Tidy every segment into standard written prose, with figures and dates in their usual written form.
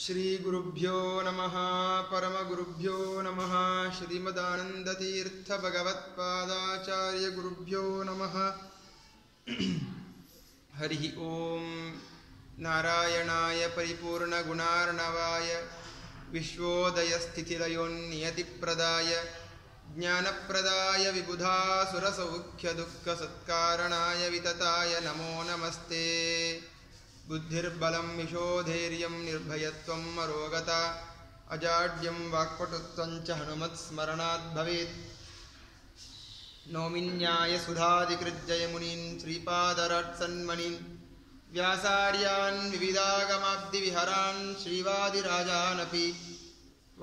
ಶ್ರೀ ಗುರುಭ್ಯೋ ನಮಃ ಪರಮಗುರುಭ್ಯೋ ನಮಃ ಶ್ರೀಮದಾನಂದತೀರ್ಥ ಭಗವತ್ಪಾದಾಚಾರ್ಯ ಗುರುಭ್ಯೋ ನಮಃ. ಹರಿ ಓಂ. ನಾರಾಯಣಾಯ ಪರಿಪೂರ್ಣಗುಣಾರ್ಣವಾಯ ವಿಶ್ವೋದಯಸ್ಥಿತಿಲಯೋನ್ನಿಯತಿಪ್ರದಾಯ ಜ್ಞಾನಪ್ರದಾಯ ವಿಬುಧಾಸುರಸೌಖ್ಯದುಃಖಸತ್ಕಾರಣಾಯ ವಿತತಾಯ ನಮೋ ನಮಸ್ತೆ. ಬುದ್ಧಿರ್ಬಲಂ ಯಶೋಧೈರ್ಯಂ ನಿರ್ಭಯತ್ವಂ ಅರೋಗತಾ ಅಜಾಡ್ಯಂ ವಾಕ್ಪಟುತ್ವಂಚ ಹನುಮತ್ಸ್ಮರಣಾತ್ ಭವೇತ್. ನೌಮಿನ್ಯಾಯ ಸುಧಾಧಿಕೃಜ್ಜಯ ಮುನೀನ್ ಶ್ರೀಪಾದರಾಟ್ಸನ್ಮಣೀನ್ ವ್ಯಾಸಾರ್ಯಾನ್ ವಿವಿಧಾಗಮಾಬ್ಧಿವಿಹರಾನ್ ಶ್ರೀವಾದಿರಾಜಾನಪಿ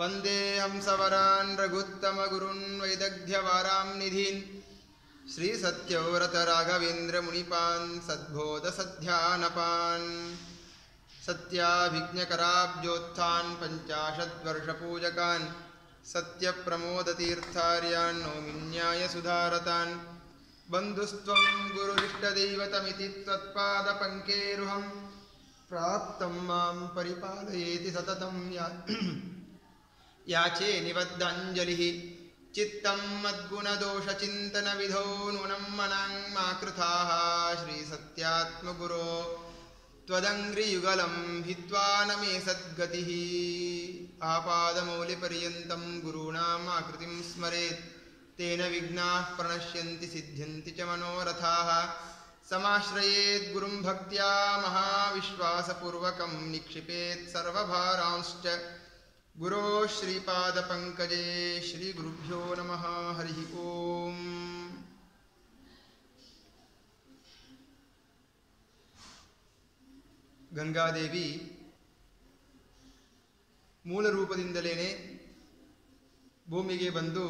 ವಂದೇ ಹಂಸವರಾನ್ ರಘುತ್ತಮಗುರುನ್ ವೈದಗ್ಧ್ಯವಾರಾಂ ನಿಧೀನ್ ಶ್ರೀ ಸತ್ಯವ್ರತ ರಾಘವೇಂದ್ರ ಮುನಿಪಾನ್ ಸದ್ಬೋಧ ಸಧ್ಯಾನಪಾನ್ ಸತ್ಯಾಭಿಜ್ಞಕರಾಬ್ಜೋತ್ಥಾನ್ ಪಂಚಾಶದ್ವರ್ಷಪೂಜಕಾನ್ ಸತ್ಯ ಪ್ರಮೋದತೀರ್ಥಾರ್ಯಾನ್ ನೌಮಿನ್ಯಾಯ ಸುಧಾರತಾನ್. ಬಂಧುಸ್ತ್ವಂ ಗುರುರಿಷ್ಟದೈವತಮಿತಿ ತ್ವತ್ಪಾದ ಪಂಕೇರುಹಂ ಪ್ರಾಪ್ತಂ ಮಾಂ ಪರಿಪಾಲಯೇತಿ ಸತತಂ ಯಾಚೇ ನಿಬದ್ಧಾಂಜಲಿಃ. ಚಿತ್ತಂ ಮದ್ಗುಣದೋಷಚಿಂತನ ವಿಧೋ ನೂನಂ ಮನಾಂಗ್ ಮಾ ಕೃತಾಃ ಶ್ರೀ ಸತ್ಯಾತ್ಮಗುರೋ ತ್ವದಂಘ್ರಿಯುಗಲಂ ಹಿತ್ವಾ ನ ಮೇ ಸದ್ಗತಿಃ. ಆಪಾದಮೌಲಿಪರ್ಯಂತಂ ಗುರುಣಾಂ ಆಕೃತಿಂ ಸ್ಮರೇತ್ ತೇನ ವಿಘ್ನಾಃ ಪ್ರಣಶ್ಯಂತಿ ಸಿದ್ಧ್ಯಂತಿ ಚ ಮನೋರಥಾಃ. ಸಮಾಶ್ರಯೇತ್ ಗುರುಂ ಭಕ್ತ್ಯಾ ಮಹಾವಿಶ್ವಾಸಪೂರ್ವಕಂ ನಿಕ್ಷಿಪೇತ್ ಸರ್ವಭಾರಾಂಶ್ಚ ಗುರೋ ಶ್ರೀಪಾದ ಪಂಕಜೇ. ಶ್ರೀ ಗುರುಭ್ಯೋ ನಮಃ. ಹರಿ ಓಂ. ಗಂಗಾದೇವಿ ಮೂಲ ರೂಪದಿಂದಲೇ ಭೂಮಿಗೆ ಬಂದು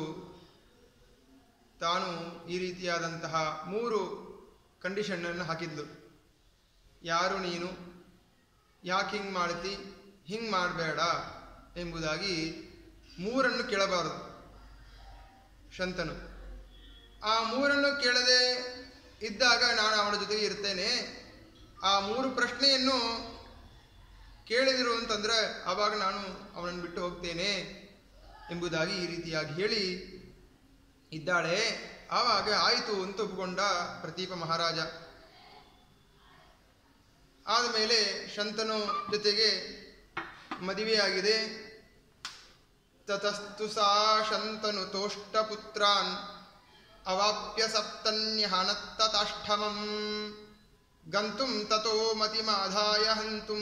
ತಾನು ಈ ರೀತಿಯಾದಂತಹ 3 ಕಂಡೀಷನ್ನನ್ನು ಹಾಕಿದ್ಲು. ಯಾರು ನೀನು, ಯಾಕೆ ಹಿಂಗೆ ಮಾಡ್ತಿ, ಹಿಂಗೆ ಮಾಡಬೇಡ ಎಂಬುದಾಗಿ 3 ಕೇಳಬಾರದು ಶಂತನು. ಆ 3 ಕೇಳದೆ ಇದ್ದಾಗ ನಾನು ಅವನ ಜೊತೆಗೆ ಇರ್ತೇನೆ, ಆ 3 ಪ್ರಶ್ನೆಯನ್ನು ಕೇಳಿದಿರು ಅಂತಂದರೆ ಆವಾಗ ನಾನು ಅವನನ್ನು ಬಿಟ್ಟು ಹೋಗ್ತೇನೆ ಎಂಬುದಾಗಿ ಈ ರೀತಿಯಾಗಿ ಹೇಳಿ ಇದ್ದಾಳೆ. ಆವಾಗ ಆಯಿತು ಅಂತ ಒಪ್ಪಿಕೊಂಡ ಪ್ರತೀಪ ಮಹಾರಾಜ. ಆದಮೇಲೆ ಶಂತನು ಜೊತೆಗೆ ಮದುವೆಯಾಗಿದೆ. ತತಸ್ತು ಸಾ ಶಂತನು ತೋಷ್ಟಪುತ್ರಾನ್ ಅವಾಪ್ಯ ಸಪ್ತನ್ಯಹನತ್ತತಾಷ್ಠಮಂ ಗಂತುಂ ತತೋ ಮತಿಮಾಧಾಯ ಹಂತುಂ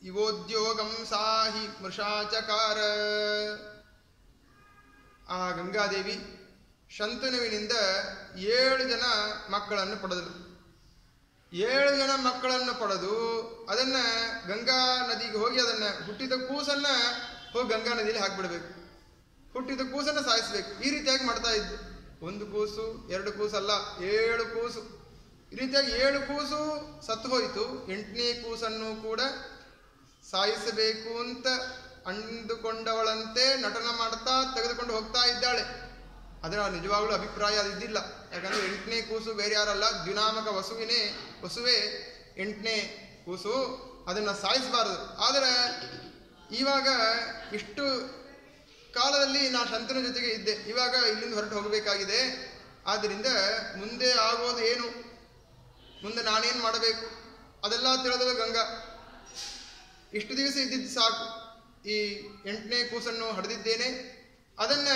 ಇವೋದ್ಯೋಗಂ ಸಾಹಿ ಮೃಷಾಚಕಾರ. ಆ ಗಂಗಾದೇವಿ ಶಂತನುವಿನಿಂದ 7 ಜನ ಮಕ್ಕಳನ್ನು ಪಡೆದಳು. 7 ಜನ ಮಕ್ಕಳನ್ನು ಪಡೆದು ಅದನ್ನು ಗಂಗಾ ನದಿಗೆ ಹೋಗಿ ಅದನ್ನು ಹುಟ್ಟಿದ ಕೂಸನ್ನು ಹೋಗಿ ಗಂಗಾ ನದಿಯಲ್ಲಿ ಹಾಕಿಬಿಡಬೇಕು, ಹುಟ್ಟಿದ ಕೂಸನ್ನು ಸಾಯಿಸಬೇಕು. ಈ ರೀತಿಯಾಗಿ ಮಾಡ್ತಾ ಇದ್ದು. 1 ಕೂಸು 2 ಕೂಸಲ್ಲ, 7 ಕೂಸು. ಈ ರೀತಿಯಾಗಿ 7 ಕೂಸು ಸತ್ತು ಹೋಯಿತು. 8ನೇ ಕೂಸನ್ನು ಕೂಡ ಸಾಯಿಸಬೇಕು ಅಂತ ಅಂದುಕೊಂಡವಳಂತೆ ನಟನ ಮಾಡ್ತಾ ತೆಗೆದುಕೊಂಡು ಹೋಗ್ತಾ ಇದ್ದಾಳೆ. ಅದರ ನಿಜವಾಗ್ಲೂ ಅಭಿಪ್ರಾಯ ಅದಿದ್ದಿಲ್ಲ. ಯಾಕಂದರೆ 8ನೇ ಕೂಸು ಬೇರೆ ಯಾರಲ್ಲ, ದ್ಯುನಾಮಕ ವಸುವೇ 8ನೇ ಕೂಸು. ಅದನ್ನು ಸಾಯಿಸಬಾರದು. ಆದರೆ ಇವಾಗ ಇಷ್ಟು ಕಾಲದಲ್ಲಿ ನಾನು ಶಂತನ ಜೊತೆಗೆ ಇದ್ದೆ, ಇವಾಗ ಇಲ್ಲಿಂದ ಹೊರಟು ಹೋಗಬೇಕಾಗಿದೆ. ಆದ್ದರಿಂದ ಮುಂದೆ ಆಗೋದು ಏನು, ಮುಂದೆ ನಾನೇನು ಮಾಡಬೇಕು ಅದೆಲ್ಲ ತಿಳಿದಳು ಗಂಗಾ. ಇಷ್ಟು ದಿವಸ ಇದ್ದಿದ್ದು ಸಾಕು, ಈ 8ನೇ ಕೂಸನ್ನು ಹಡೆದಿದ್ದೇನೆ, ಅದನ್ನು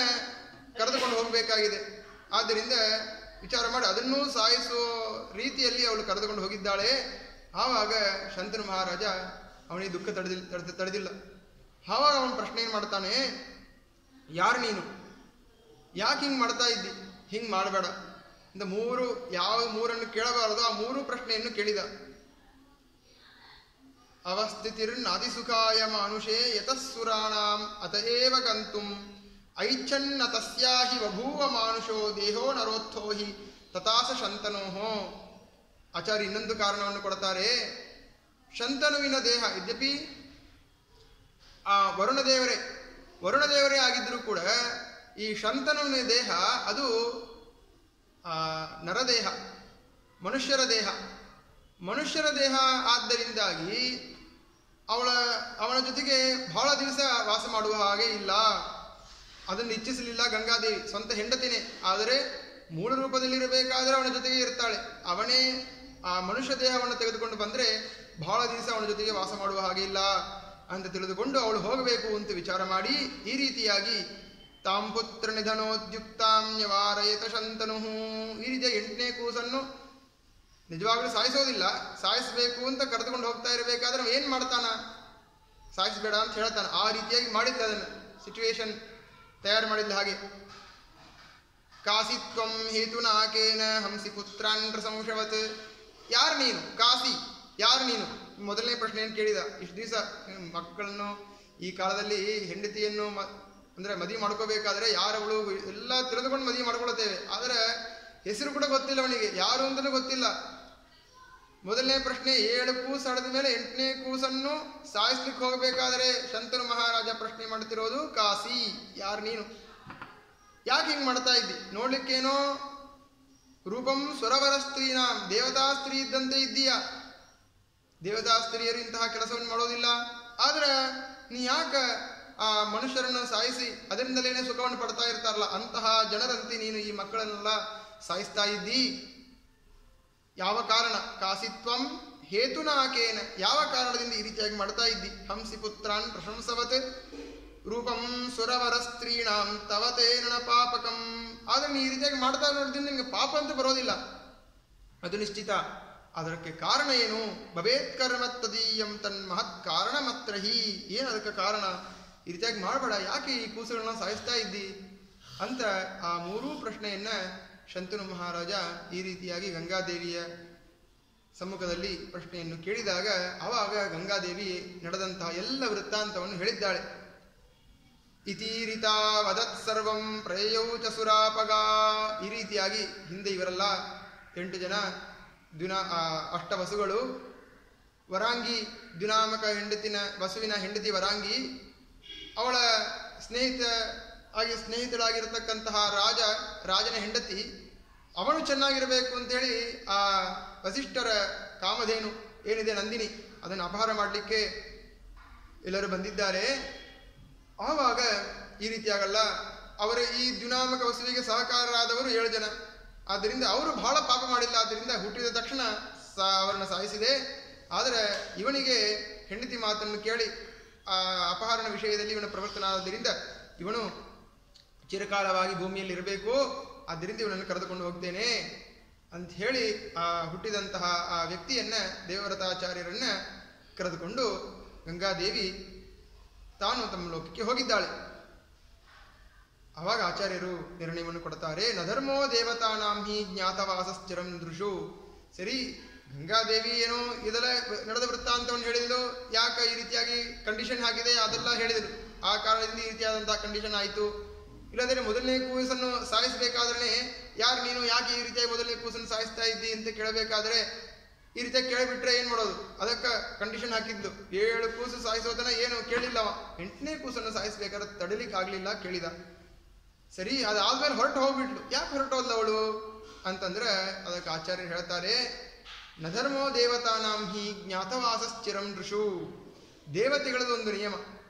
ಕರೆದುಕೊಂಡು ಹೋಗಬೇಕಾಗಿದೆ. ಆದ್ದರಿಂದ ವಿಚಾರ ಮಾಡಿ ಅದನ್ನೂ ಸಾಯಿಸುವ ರೀತಿಯಲ್ಲಿ ಅವಳು ಕರೆದುಕೊಂಡು ಹೋಗಿದ್ದಾಳೆ. ಆವಾಗ ಶಂತನು ಮಹಾರಾಜ ಅವನಿಗೆ ದುಃಖ ತಡೆದಿಲ್ಲ. ಆವಾಗ ಅವನ ಪ್ರಶ್ನೆ ಏನು ಮಾಡ್ತಾನೆ, ಯಾರು ನೀನು, ಯಾಕೆ ಹಿಂಗೆ ಮಾಡ್ತಾ ಇದ್ದಿ, ಹಿಂಗೆ ಮಾಡಬೇಡ ಅಂತ 3 ಯಾವ 3 ಕೇಳಬಾರದು ಆ 3 ಪ್ರಶ್ನೆಯನ್ನು ಕೇಳಿದ. ಅವಸ್ಥಿತಿರ್ನಾದಿಸುಖಾಯ ಮಾನುಷೇ ಯತಸ್ಸುರಾಣಾಂ ಅತಏವ ಗಂತುಂ ಐಚ್ಛನ್ನ ತಸ್ಯಾಹಿ ಬಭೂವ ಮಾನುಷೋ ದೇಹೋ ನರೋತ್ಥೋಹಿ ತಥಾಸ ಶಂತನೋಹೋ. ಆಚಾರ್ಯ ಇನ್ನೊಂದು ಕಾರಣವನ್ನು ಕೊಡ್ತಾರೆ. ಶಂತನುವಿನ ದೇಹ ಯದ್ಯಪಿ ಆ ವರುಣದೇವರೇ ಆಗಿದ್ದರೂ ಕೂಡ ಈ ಶಂತನುವಿನ ದೇಹ ಅದು ನರದೇಹ, ಮನುಷ್ಯರ ದೇಹ. ಮನುಷ್ಯರ ದೇಹ ಆದ್ದರಿಂದಾಗಿ ಅವನ ಬಹಳ ದಿವಸ ವಾಸ ಮಾಡುವ ಹಾಗೆ ಇಲ್ಲ. ಅದನ್ನು ಇಚ್ಛಿಸಲಿಲ್ಲ ಗಂಗಾದೇವಿ, ಸ್ವಂತ ಹೆಂಡತಿನೇ, ಆದರೆ ಮೂಲ ರೂಪದಲ್ಲಿರಬೇಕಾದ್ರೆ ಅವನ ಜೊತೆಗೆ ಇರ್ತಾಳೆ. ಅವನೇ ಆ ಮನುಷ್ಯ ದೇಹವನ್ನು ತೆಗೆದುಕೊಂಡು ಬಂದರೆ ಬಹಳ ದಿವಸ ಅವನ ಜೊತೆಗೆ ವಾಸ ಮಾಡುವ ಹಾಗೆ ಇಲ್ಲ ಅಂತ ತಿಳಿದುಕೊಂಡು ಅವಳು ಹೋಗಬೇಕು ಅಂತ ವಿಚಾರ ಮಾಡಿ ಈ ರೀತಿಯಾಗಿ ತಾಂ ಪುತ್ರ ನಿಧನೋದ್ಯುಕ್ತಾಂ ನ್ಯವಾರಯತ ಶಂತನು, ಈ ರೀತಿಯ 8ನೇ ಕೂಸನ್ನು ನಿಜವಾಗ್ಲೂ ಸಾಯಿಸೋದಿಲ್ಲ, ಸಾಯಿಸಬೇಕು ಅಂತ ಕರೆದುಕೊಂಡು ಹೋಗ್ತಾ ಇರಬೇಕಾದ್ರೆ ನಾವು ಏನು ಮಾಡ್ತಾನ, ಸಾಯಿಸಬೇಡ ಅಂತ ಹೇಳ್ತಾನೆ. ಆ ರೀತಿಯಾಗಿ ಮಾಡಿದ್ದ, ಅದನ್ನು ಸಿಚುವೇಶನ್ ತಯಾರು ಮಾಡಿದ್ದ. ಹಾಗೆ ಕಾಸಿತ್ವಂ ಹೇತುನಾಕೇನ ಹಂಸಿ ಪುತ್ರಾನ್ ಸಂಶವತ್, ಯಾರು ನೀನು ಕಾಸಿ, ಯಾರು ನೀನು? ಮೊದಲನೇ ಪ್ರಶ್ನೆ ಏನು ಕೇಳಿದ. ಇಷ್ಟು ದಿವಸ ಮಕ್ಕಳನ್ನು ಈ ಕಾಲದಲ್ಲಿ ಹೆಂಡತಿಯನ್ನು ಅಂದರೆ ಮದುವೆ ಮಾಡ್ಕೋಬೇಕಾದ್ರೆ ಯಾರವಳು ಎಲ್ಲ ತಿಳಿದುಕೊಂಡು ಮದುವೆ ಮಾಡ್ಕೊಳ್ತೇವೆ, ಆದರೆ ಹೆಸರು ಕೂಡ ಗೊತ್ತಿಲ್ಲ ಅವನಿಗೆ, ಯಾರು ಅಂತಲೂ ಗೊತ್ತಿಲ್ಲ. ಮೊದಲನೇ ಪ್ರಶ್ನೆ, 7 ಕೂಸು ಹಡೆದ ಮೇಲೆ 8ನೇ ಕೂಸನ್ನು ಸಾಯಿಸ್ಲಿಕ್ಕೆ ಹೋಗಬೇಕಾದರೆ ಶಂತನು ಮಹಾರಾಜ ಪ್ರಶ್ನೆ ಮಾಡ್ತಿರೋದು, ಕಾಸಿ ಯಾರು ನೀನು, ಯಾಕೆ ಹಿಂಗೆ ಮಾಡ್ತಾ ಇದ್ದಿ? ನೋಡ್ಲಿಕ್ಕೇನೋ ರೂಪಂ ಸ್ವರವರ ಸ್ತ್ರೀನಾ, ದೇವತಾ ಸ್ತ್ರೀ ಇದ್ದಂತೆ ಇದ್ದೀಯಾ, ದೇವತಾ ಸ್ತ್ರೀಯರು ಇಂತಹ ಕೆಲಸವನ್ನು ಮಾಡೋದಿಲ್ಲ, ಆದರೆ ನೀ ಯಾಕೆ ಆ ಮನುಷ್ಯರನ್ನು ಸಾಯಿಸಿ ಅದರಿಂದಲೇನೆ ಸುಖವನ್ನು ಪಡ್ತಾ ಇರ್ತಾರಲ್ಲ ಅಂತಹ ಜನರಂತೆ ನೀನು ಈ ಮಕ್ಕಳನ್ನೆಲ್ಲ ಸಾಯಿಸ್ತಾ ಇದ್ದಿ, ಯಾವ ಕಾರಣ? ಕಾಸಿತ್ವಂ ಹೇತುನಾಕೇನ, ಯಾವ ಕಾರಣದಿಂದ ಈ ರೀತಿಯಾಗಿ ಮಾಡ್ತಾ ಇದ್ದಿ? ಹಂಸಿ ಪುತ್ರಾನ್ ಪ್ರಶಂಸವತ್ ರೂಪಂ ಸುರವರ ಸ್ತ್ರೀಣಾಂ ತವತೇನ ಪಾಪಕಂ, ಆದರೆ ನೀ ಈ ರೀತಿಯಾಗಿ ಮಾಡ್ತಾ ನೋಡಿದ್ರೆ ನಿಮಗೆ ಪಾಪ ಅಂತೂ ಬರೋದಿಲ್ಲ, ಅದು ನಿಶ್ಚಿತ. ಅದಕ್ಕೆ ಕಾರಣ ಏನು? ಭವೇತ್ ಕರ್ಮತ್ತದೀಯಂ ತನ್ಮಹತ್ ಕಾರಣ ಮಾತ್ರ ಹಿ, ಏನು ಅದಕ್ಕೆ ಕಾರಣ? ಈ ರೀತಿಯಾಗಿ ಮಾಡಬೇಡ, ಯಾಕೆ ಈ ಕೂಸುಗಳನ್ನ ಸಾಯಿಸ್ತಾ ಇದ್ದಿ ಅಂತ ಆ 3 ಪ್ರಶ್ನೆಯನ್ನ ಶಂತನು ಮಹಾರಾಜ ಈ ರೀತಿಯಾಗಿ ಗಂಗಾದೇವಿಯ ಸಮ್ಮುಖದಲ್ಲಿ ಪ್ರಶ್ನೆಯನ್ನು ಕೇಳಿದಾಗ ಆವಾಗ ಗಂಗಾದೇವಿ ನಡೆದಂತಹ ಎಲ್ಲ ವೃತ್ತಾಂತವನ್ನು ಹೇಳಿದ್ದಾಳೆ. ಇತೀರಿತಾ ವದತ್ ಸರ್ವಂ ಪ್ರಯೌ ಚ ಸುರಾಪಗ, ಈ ರೀತಿಯಾಗಿ ಹಿಂದೆ ಇವರೆಲ್ಲ 8 ಜನ ಅಷ್ಟವಸುಗಳು, ವರಾಂಗಿ ದ್ಯುನಾಮಕ ವಸುವಿನ ಹೆಂಡತಿ ವರಾಂಗಿ, ಅವಳ ಸ್ನೇಹಿತಳಾಗಿರತಕ್ಕಂತಹ ರಾಜನ ಹೆಂಡತಿ, ಅವಳು ಚೆನ್ನಾಗಿರಬೇಕು ಅಂತೇಳಿ ಆ ವಸಿಷ್ಠರ ಕಾಮಧೇನು ಏನಿದೆ ನಂದಿನಿ, ಅದನ್ನು ಅಪಹಾರ ಮಾಡಲಿಕ್ಕೆ ಎಲ್ಲರೂ ಬಂದಿದ್ದಾರೆ. ಆವಾಗ ಈ ರೀತಿಯಾಗಲ್ಲ, ಅವರ ಈ ದ್ಯುನಾಮಕ ವಸುವಿಗೆ ಸಹಕಾರರಾದವರು 7 ಜನ, ಆದ್ದರಿಂದ ಅವರು ಬಹಳ ಪಾಪ ಮಾಡಿಲ್ಲ, ಆದ್ದರಿಂದ ಹುಟ್ಟಿದ ತಕ್ಷಣ ಅವರನ್ನು ಸಾಯಿಸಿದೆ. ಆದರೆ ಇವನಿಗೆ ಹೆಂಡತಿ ಮಾತನ್ನು ಕೇಳಿ ಆ ಅಪಹರಣ ವಿಷಯದಲ್ಲಿ ಇವನ ಪ್ರವರ್ತನ ಆದ್ದರಿಂದ ಇವನು ಚಿರಕಾಲವಾಗಿ ಭೂಮಿಯಲ್ಲಿ ಇರಬೇಕು, ಆದ್ದರಿಂದ ಇವನನ್ನು ಕರೆದುಕೊಂಡು ಹೋಗ್ತೇನೆ ಅಂತ ಹೇಳಿ ಆ ಹುಟ್ಟಿದಂತಹ ಆ ವ್ಯಕ್ತಿಯನ್ನ, ದೇವವ್ರತಾಚಾರ್ಯರನ್ನ ಕರೆದುಕೊಂಡು ಗಂಗಾದೇವಿ ತಾನು ತಮ್ಮ ಲೋಕಕ್ಕೆ ಹೋಗಿದ್ದಾಳೆ. ಆವಾಗ ಆಚಾರ್ಯರು ನಿರ್ಣಯವನ್ನು ಕೊಡ್ತಾರೆ, ನಧರ್ಮೋ ದೇವತಾನಾಂ ಹಿ ಜ್ಞಾತವಾಸಶ್ಚಿರಂ ದೃಶು. ಸರಿ, ಗಂಗಾದೇವಿ ಏನೋ ಇದೆಲ್ಲ ನಡೆದ ವೃತ್ತಾಂತವನ್ನು ಹೇಳಿದ್ರು, ಯಾಕೆ ಈ ರೀತಿಯಾಗಿ ಕಂಡೀಷನ್ ಹಾಕಿದೆ ಅದೆಲ್ಲ ಹೇಳಿದರು, ಆ ಕಾರಣದಿಂದ ಈ ರೀತಿಯಾದಂತಹ ಕಂಡೀಷನ್ ಆಯಿತು. ಇಲ್ಲಂದರೆ ಮೊದಲನೇ ಕೂಸನ್ನು ಸಾಯಿಸಬೇಕಾದ್ರೆ ಯಾರು ನೀನು, ಯಾಕೆ ಈ ರೀತಿಯಾಗಿ ಮೊದಲನೇ ಕೂಸನ್ನು ಸಾಯಿಸ್ತಾ ಇದ್ದಿ ಅಂತ ಕೇಳಬೇಕಾದ್ರೆ ಈ ರೀತಿಯಾಗಿ ಕೇಳಿಬಿಟ್ರೆ ಏನು ಮಾಡೋದು? ಅದಕ್ಕೆ ಕಂಡೀಷನ್ ಹಾಕಿದ್ಲು. 7 ಕೂಸು ಸಾಯಿಸೋದನ್ನ ಏನು ಕೇಳಿಲ್ಲವ, 8ನೇ ಕೂಸನ್ನು ಸಾಯಿಸ್ಬೇಕಾದ್ರೆ ತಡಿಲಿಕ್ಕೆ ಆಗಲಿಲ್ಲ, ಕೇಳಿದ. ಸರಿ, ಅದಾದ್ಮೇಲೆ ಹೊರಟು ಹೋಗ್ಬಿಟ್ಲು. ಯಾಕೆ ಹೊರಟು ಹೋದ್ಲು ಅವಳು ಅಂತಂದ್ರೆ ಅದಕ್ಕೆ ಆಚಾರ್ಯರು ಹೇಳ್ತಾರೆ, ನಧರ್ಮೋ ದೇವತಾನಾಂ ಹಿ ಜ್ಞಾತವಾಸಶ್ಚಿರಂ ದೃಶು. ದೇವತೆಗಳದೊಂದು ನಿಯಮ,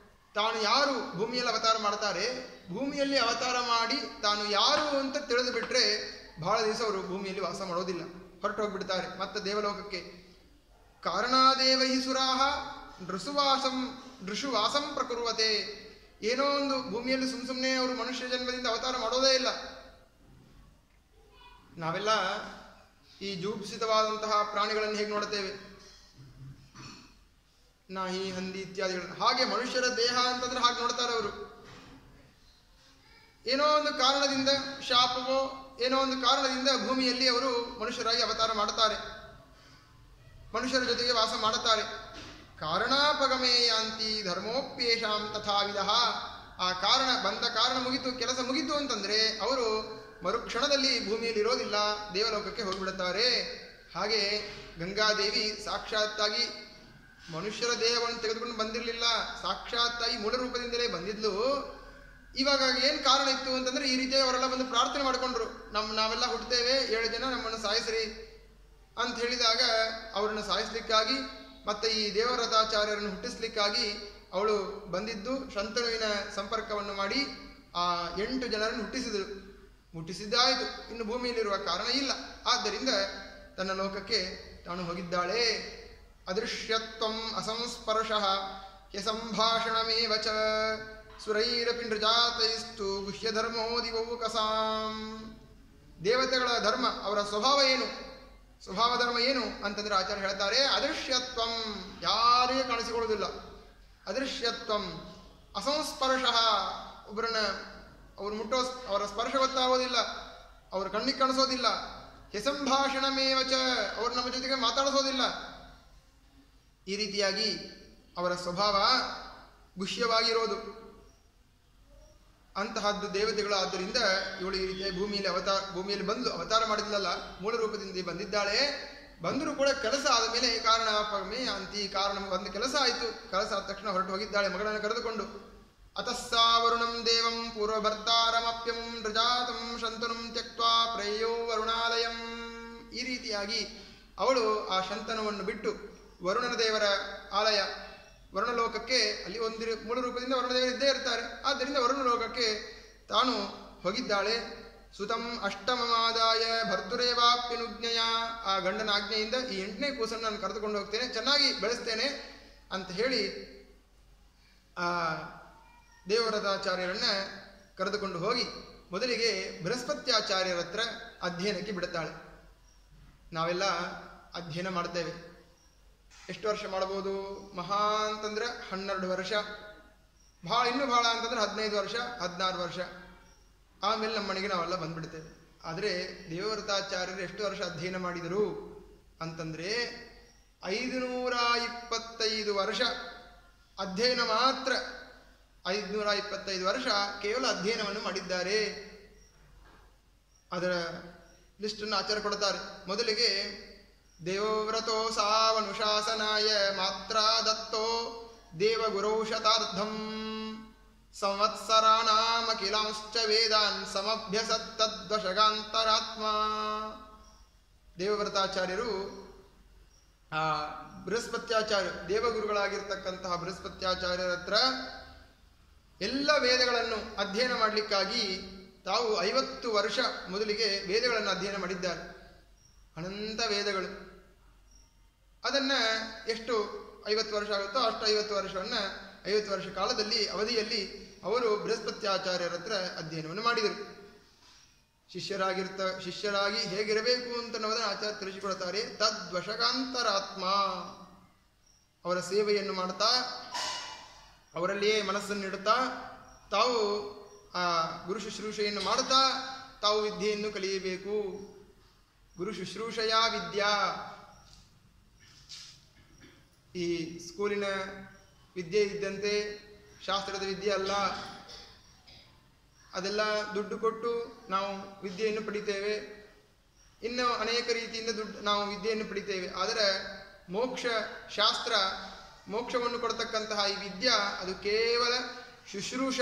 ತಾನು ಯಾರು ಭೂಮಿಯಲ್ಲಿ ಅವತಾರ ಮಾಡ್ತಾರೆ, ಭೂಮಿಯಲ್ಲಿ ಅವತಾರ ಮಾಡಿ ತಾನು ಯಾರು ಅಂತ ತಿಳಿದು ಬಿಟ್ರೆ ಬಹಳ ದಿವಸ ಅವರು ಭೂಮಿಯಲ್ಲಿ ವಾಸ ಮಾಡೋದಿಲ್ಲ, ಹೊರಟು ಹೋಗ್ಬಿಡ್ತಾರೆ ಮತ್ತೆ ದೇವಲೋಕಕ್ಕೆ. ಕಾರಣಾದೇವ ಹಿ ಸುರಾಹ ದೃಶುವಾಸಂ ಪ್ರಕುರ್ವತೆ. ಏನೋ ಒಂದು ಭೂಮಿಯಲ್ಲಿ ಸುಮ್ಮನೆ ಅವರು ಮನುಷ್ಯ ಜನ್ಮದಿಂದ ಅವತಾರ ಮಾಡೋದೇ ಇಲ್ಲ. ನಾವೆಲ್ಲ ಈ ಜೂಪಿಸಿತವಾದಂತಹ ಪ್ರಾಣಿಗಳನ್ನು ಹೇಗೆ ನೋಡುತ್ತೇವೆ, ನಾಯಿ, ಹಂದಿ ಇತ್ಯಾದಿಗಳನ್ನು, ಹಾಗೆ ಮನುಷ್ಯರ ದೇಹ ಅಂತಂದ್ರೆ ಹಾಗೆ ನೋಡ್ತಾರೆ ಅವರು. ಏನೋ ಒಂದು ಕಾರಣದಿಂದ, ಶಾಪವೋ ಏನೋ ಒಂದು ಕಾರಣದಿಂದ ಭೂಮಿಯಲ್ಲಿ ಅವರು ಮನುಷ್ಯರಾಗಿ ಅವತಾರ ಮಾಡುತ್ತಾರೆ, ಮನುಷ್ಯರ ಜೊತೆಗೆ ವಾಸ ಮಾಡುತ್ತಾರೆ. ಕಾರಣಾಪಗಮೇ ಯಾಂತಿ ಧರ್ಮೋಪ್ಯೇಷಾಂ ತಥಾವಿಧ. ಆ ಕಾರಣ ಬಂದ ಕಾರಣ ಮುಗಿತು, ಕೆಲಸ ಮುಗಿತು ಅಂತಂದ್ರೆ ಅವರು ಮರುಕ್ಷಣದಲ್ಲಿ ಭೂಮಿಯಲ್ಲಿ ಇರೋದಿಲ್ಲ, ದೇವಲೋಕಕ್ಕೆ ಹೋಗಿಬಿಡುತ್ತಾರೆ. ಹಾಗೆ ಗಂಗಾದೇವಿ ಸಾಕ್ಷಾತ್ತಾಗಿ ಮನುಷ್ಯರ ದೇಹವನ್ನು ತೆಗೆದುಕೊಂಡು ಬಂದಿರಲಿಲ್ಲ, ಸಾಕ್ಷಾತ್ತಾಗಿ ಮೂಲ ರೂಪದಿಂದಲೇ ಬಂದಿದ್ಲು. ಇವಾಗ ಏನು ಕಾರಣ ಇತ್ತು ಅಂತಂದ್ರೆ ಈ ರೀತಿಯಾಗಿ ಅವರೆಲ್ಲ ಬಂದು ಪ್ರಾರ್ಥನೆ ಮಾಡಿಕೊಂಡ್ರು, ನಾವೆಲ್ಲ ಹುಟ್ಟುತ್ತೇವೆ, 7 ಜನ ನಮ್ಮನ್ನು ಸಾಯಿಸ್ರಿ ಅಂತ ಹೇಳಿದಾಗ ಅವರನ್ನು ಸಾಯಿಸ್ಲಿಕ್ಕಾಗಿ ಮತ್ತೆ ಈ ದೇವವ್ರತಾಚಾರ್ಯರನ್ನು ಹುಟ್ಟಿಸ್ಲಿಕ್ಕಾಗಿ ಅವಳು ಬಂದಿದ್ದು ಶಂತನುವಿನ ಸಂಪರ್ಕವನ್ನು ಮಾಡಿ ಆ 8 ಜನರನ್ನು ಹುಟ್ಟಿಸಿದ್ದಾಯಿತು. ಇನ್ನು ಭೂಮಿಯಲ್ಲಿರುವ ಕಾರಣ ಇಲ್ಲ. ಆದ್ದರಿಂದ ತನ್ನ ಲೋಕಕ್ಕೆ ತಾನು ಹೋಗಿದ್ದಾಳೆ. ಅದೃಶ್ಯತ್ವಂ ಅಸಂಸ್ಪರ್ಶಃ ಹ್ಯಸಂಭಾಷಣಮೇವ ಚ ಸುರೈರಪಿ ನೃಜಾತೈಸ್ತು ಗುಹ್ಯಧರ್ಮೋ ದಿವೌಕಸಾಂ. ದೇವತೆಗಳ ಧರ್ಮ, ಅವರ ಸ್ವಭಾವ ಏನು, ಸ್ವಭಾವ ಧರ್ಮ ಏನು ಅಂತಂದ್ರೆ ಆಚಾರ್ಯ ಹೇಳ್ತಾರೆ, ಅದೃಶ್ಯತ್ವಂ, ಯಾರಿಗೂ ಕಾಣಿಸಿಕೊಳ್ಳುವುದಿಲ್ಲ. ಅದೃಶ್ಯತ್ವಂ ಅಸಂಸ್ಪರ್ಶಃ, ಒಬ್ಬರನ್ನ ಅವ್ರು ಮುಟ್ಟೋ, ಅವರ ಸ್ಪರ್ಶ ಗೊತ್ತಾಗೋದಿಲ್ಲ, ಅವ್ರ ಕಣ್ಣಿಗೆ ಕಾಣಿಸೋದಿಲ್ಲ. ಹ್ಯಸಂಭಾಷಣಮೇವ ಚ, ಅವರು ನಮ್ಮ ಜೊತೆಗೆ ಮಾತಾಡಿಸೋದಿಲ್ಲ. ಈ ರೀತಿಯಾಗಿ ಅವರ ಸ್ವಭಾವ ಗುಹ್ಯವಾಗಿರೋದು ಅಂತಹದ್ದು ದೇವತೆಗಳು. ಆದ್ದರಿಂದ ಇವಳು ಈ ರೀತಿಯಾಗಿ ಭೂಮಿಯಲ್ಲಿ ಬಂದು ಅವತಾರ ಮಾಡಿದ್ಲಲ್ಲ, ಮೂಲ ರೂಪದಿಂದ ಬಂದಿದ್ದಾಳೆ. ಬಂದರೂ ಕೂಡ ಕೆಲಸ ಆದಮೇಲೆ ಕಾರಣ ಪಮೆ ಅಂತಿ, ಕಾರಣ ಒಂದು ಕೆಲಸ ಆಯಿತು. ಕೆಲಸ ಆದ ತಕ್ಷಣ ಹೊರಟು ಹೋಗಿದ್ದಾಳೆ ಮಗಳನ್ನು ಕರೆದುಕೊಂಡು. ಅತಸ್ಸಾ ವರುಣಂ ದೇವಂ ಪೂರ್ವಭರ್ತಾರಮಪ್ಯಂ ನೃಜಾತಂ ಶಂತನುಂ ತ್ಯಕ್ತ್ವಾ ಪ್ರೇಯೋ ವರುಣಾಲಯಂ. ಈ ರೀತಿಯಾಗಿ ಅವಳು ಆ ಶಂತನುವನ್ನು ಬಿಟ್ಟು ವರುಣನ ದೇವರ ಆಲಯ ವರುಣಲೋಕಕ್ಕೆ, ಅಲ್ಲಿ ಒಂದು ಮೂಲ ರೂಪದಿಂದ ವರುಣದೇವರು ಇದ್ದೇ ಇರ್ತಾರೆ, ಆದ್ದರಿಂದ ವರುಣಲೋಕಕ್ಕೆ ತಾನು ಹೋಗಿದ್ದಾಳೆ. ಸುತಂ ಅಷ್ಟಮಮಾದಾಯ ಭರ್ತುರೇವಾಪ್ಯನುಜ್ಞೆಯ, ಆ ಗಂಡನ ಆಜ್ಞೆಯಿಂದ ಈ 8ನೇ ಕೂಸನ್ನು ನಾನು ಕರೆದುಕೊಂಡು ಹೋಗ್ತೇನೆ, ಚೆನ್ನಾಗಿ ಬೆಳೆಸ್ತೇನೆ ಅಂತ ಹೇಳಿ ಆ ದೇವವ್ರತಾಚಾರ್ಯರನ್ನ ಕರೆದುಕೊಂಡು ಹೋಗಿ ಮೊದಲಿಗೆ ಬೃಹಸ್ಪತ್ಯಾಚಾರ್ಯರ ಹತ್ರ ಅಧ್ಯಯನಕ್ಕೆ ಬಿಡುತ್ತಾಳೆ. ನಾವೆಲ್ಲ ಅಧ್ಯಯನ ಮಾಡ್ತೇವೆ. ಎಷ್ಟು ವರ್ಷ ಮಾಡ್ಬೋದು? ಮಹಾ ಅಂತಂದ್ರೆ 12 ವರ್ಷ, ಇನ್ನೂ ಭಾಳ ಅಂತಂದ್ರೆ 15 ವರ್ಷ, 16 ವರ್ಷ, ಆಮೇಲೆ ನಮ್ಮ ಮನೆಗೆ ನಾವೆಲ್ಲ ಬಂದ್ಬಿಡ್ತೇವೆ. ಆದರೆ ದೇವವ್ರತಾಚಾರ್ಯರು ಎಷ್ಟು ವರ್ಷ ಅಧ್ಯಯನ ಮಾಡಿದರು ಅಂತಂದರೆ 525 ವರ್ಷ ಅಧ್ಯಯನ ಮಾತ್ರ. 525 ವರ್ಷ ಕೇವಲ ಅಧ್ಯಯನವನ್ನು ಮಾಡಿದ್ದಾರೆ. ಅದರ ಲಿಸ್ಟನ್ನು ಆಚಾರ್ಯ ಕೊಡ್ತಾರೆ. ಮೊದಲಿಗೆ ದೇವವ್ರತೋ ಸಾವನುಶಾಸನಾಯ ಮಾತ್ರ ದತ್ತೋ ದೇವಗುರೌ ಶತಾರ್ಧಂ ಸಂವತ್ಸರಾಣಾಮಖಿಲಾಂಶ್ಚ ವೇದಾನ್ ಸಮಭ್ಯಸತ್ತದ್ವಶಗಾಂತರಾತ್ಮ. ದೇವವ್ರತಾಚಾರ್ಯರು ಆ ಬೃಹಸ್ಪತ್ಯಾಚಾರ್ಯ ದೇವಗುರುಗಳಾಗಿರ್ತಕ್ಕಂತಹ ಬೃಹಸ್ಪತ್ಯಾಚಾರ್ಯರ ಹತ್ರ ಎಲ್ಲ ವೇದಗಳನ್ನು ಅಧ್ಯಯನ ಮಾಡಲಿಕ್ಕಾಗಿ ತಾವು 50 ವರ್ಷ ಮೊದಲಿಗೆ ವೇದಗಳನ್ನು ಅಧ್ಯಯನ ಮಾಡಿದ್ದಾರೆ. ಅನಂತ ವೇದಗಳು. ಅದನ್ನು ಎಷ್ಟು 50 ವರ್ಷ ಆಗುತ್ತೋ ಅಷ್ಟು 50 ವರ್ಷವನ್ನು 50 ವರ್ಷ ಕಾಲದಲ್ಲಿ ಅವಧಿಯಲ್ಲಿ ಅವರು ಬೃಹಸ್ಪತ್ಯಾಚಾರ್ಯರ ಹತ್ರ ಅಧ್ಯಯನವನ್ನು ಮಾಡಿದರು. ಶಿಷ್ಯರಾಗಿ ಹೇಗಿರಬೇಕು ಅಂತ ಅನ್ನೋದನ್ನು ಆಚಾರ್ಯ ತಿಳಿಸಿಕೊಡ್ತಾರೆ. ತದ್ವಶಕಾಂತರಾತ್ಮ, ಅವರ ಸೇವೆಯನ್ನು ಮಾಡ್ತಾ ಅವರಲ್ಲಿಯೇ ಮನಸ್ಸನ್ನಿಡುತ್ತಾ ತಾವು ಆ ಗುರು ಶುಶ್ರೂಷೆಯನ್ನು ಮಾಡುತ್ತಾ ತಾವು ವಿದ್ಯೆಯನ್ನು ಕಲಿಯಬೇಕು. ಗುರು ಶುಶ್ರೂಷೆಯ ವಿದ್ಯಾ, ಈ ಸ್ಕೂಲಿನ ವಿದ್ಯೆ ಇದ್ದಂತೆ ಶಾಸ್ತ್ರದ ವಿದ್ಯೆ ಅಲ್ಲ. ಅದೆಲ್ಲ ದುಡ್ಡು ಕೊಟ್ಟು ನಾವು ವಿದ್ಯೆಯನ್ನು ಪಡಿತೇವೆ, ಇನ್ನು ಅನೇಕ ರೀತಿಯಿಂದ ನಾವು ವಿದ್ಯೆಯನ್ನು ಪಡಿತೇವೆ. ಆದರೆ ಮೋಕ್ಷ ಶಾಸ್ತ್ರ, ಮೋಕ್ಷವನ್ನು ಕೊಡ್ತಕ್ಕಂತಹ ಈ ವಿದ್ಯಾ ಅದು ಕೇವಲ ಶುಶ್ರೂಷ,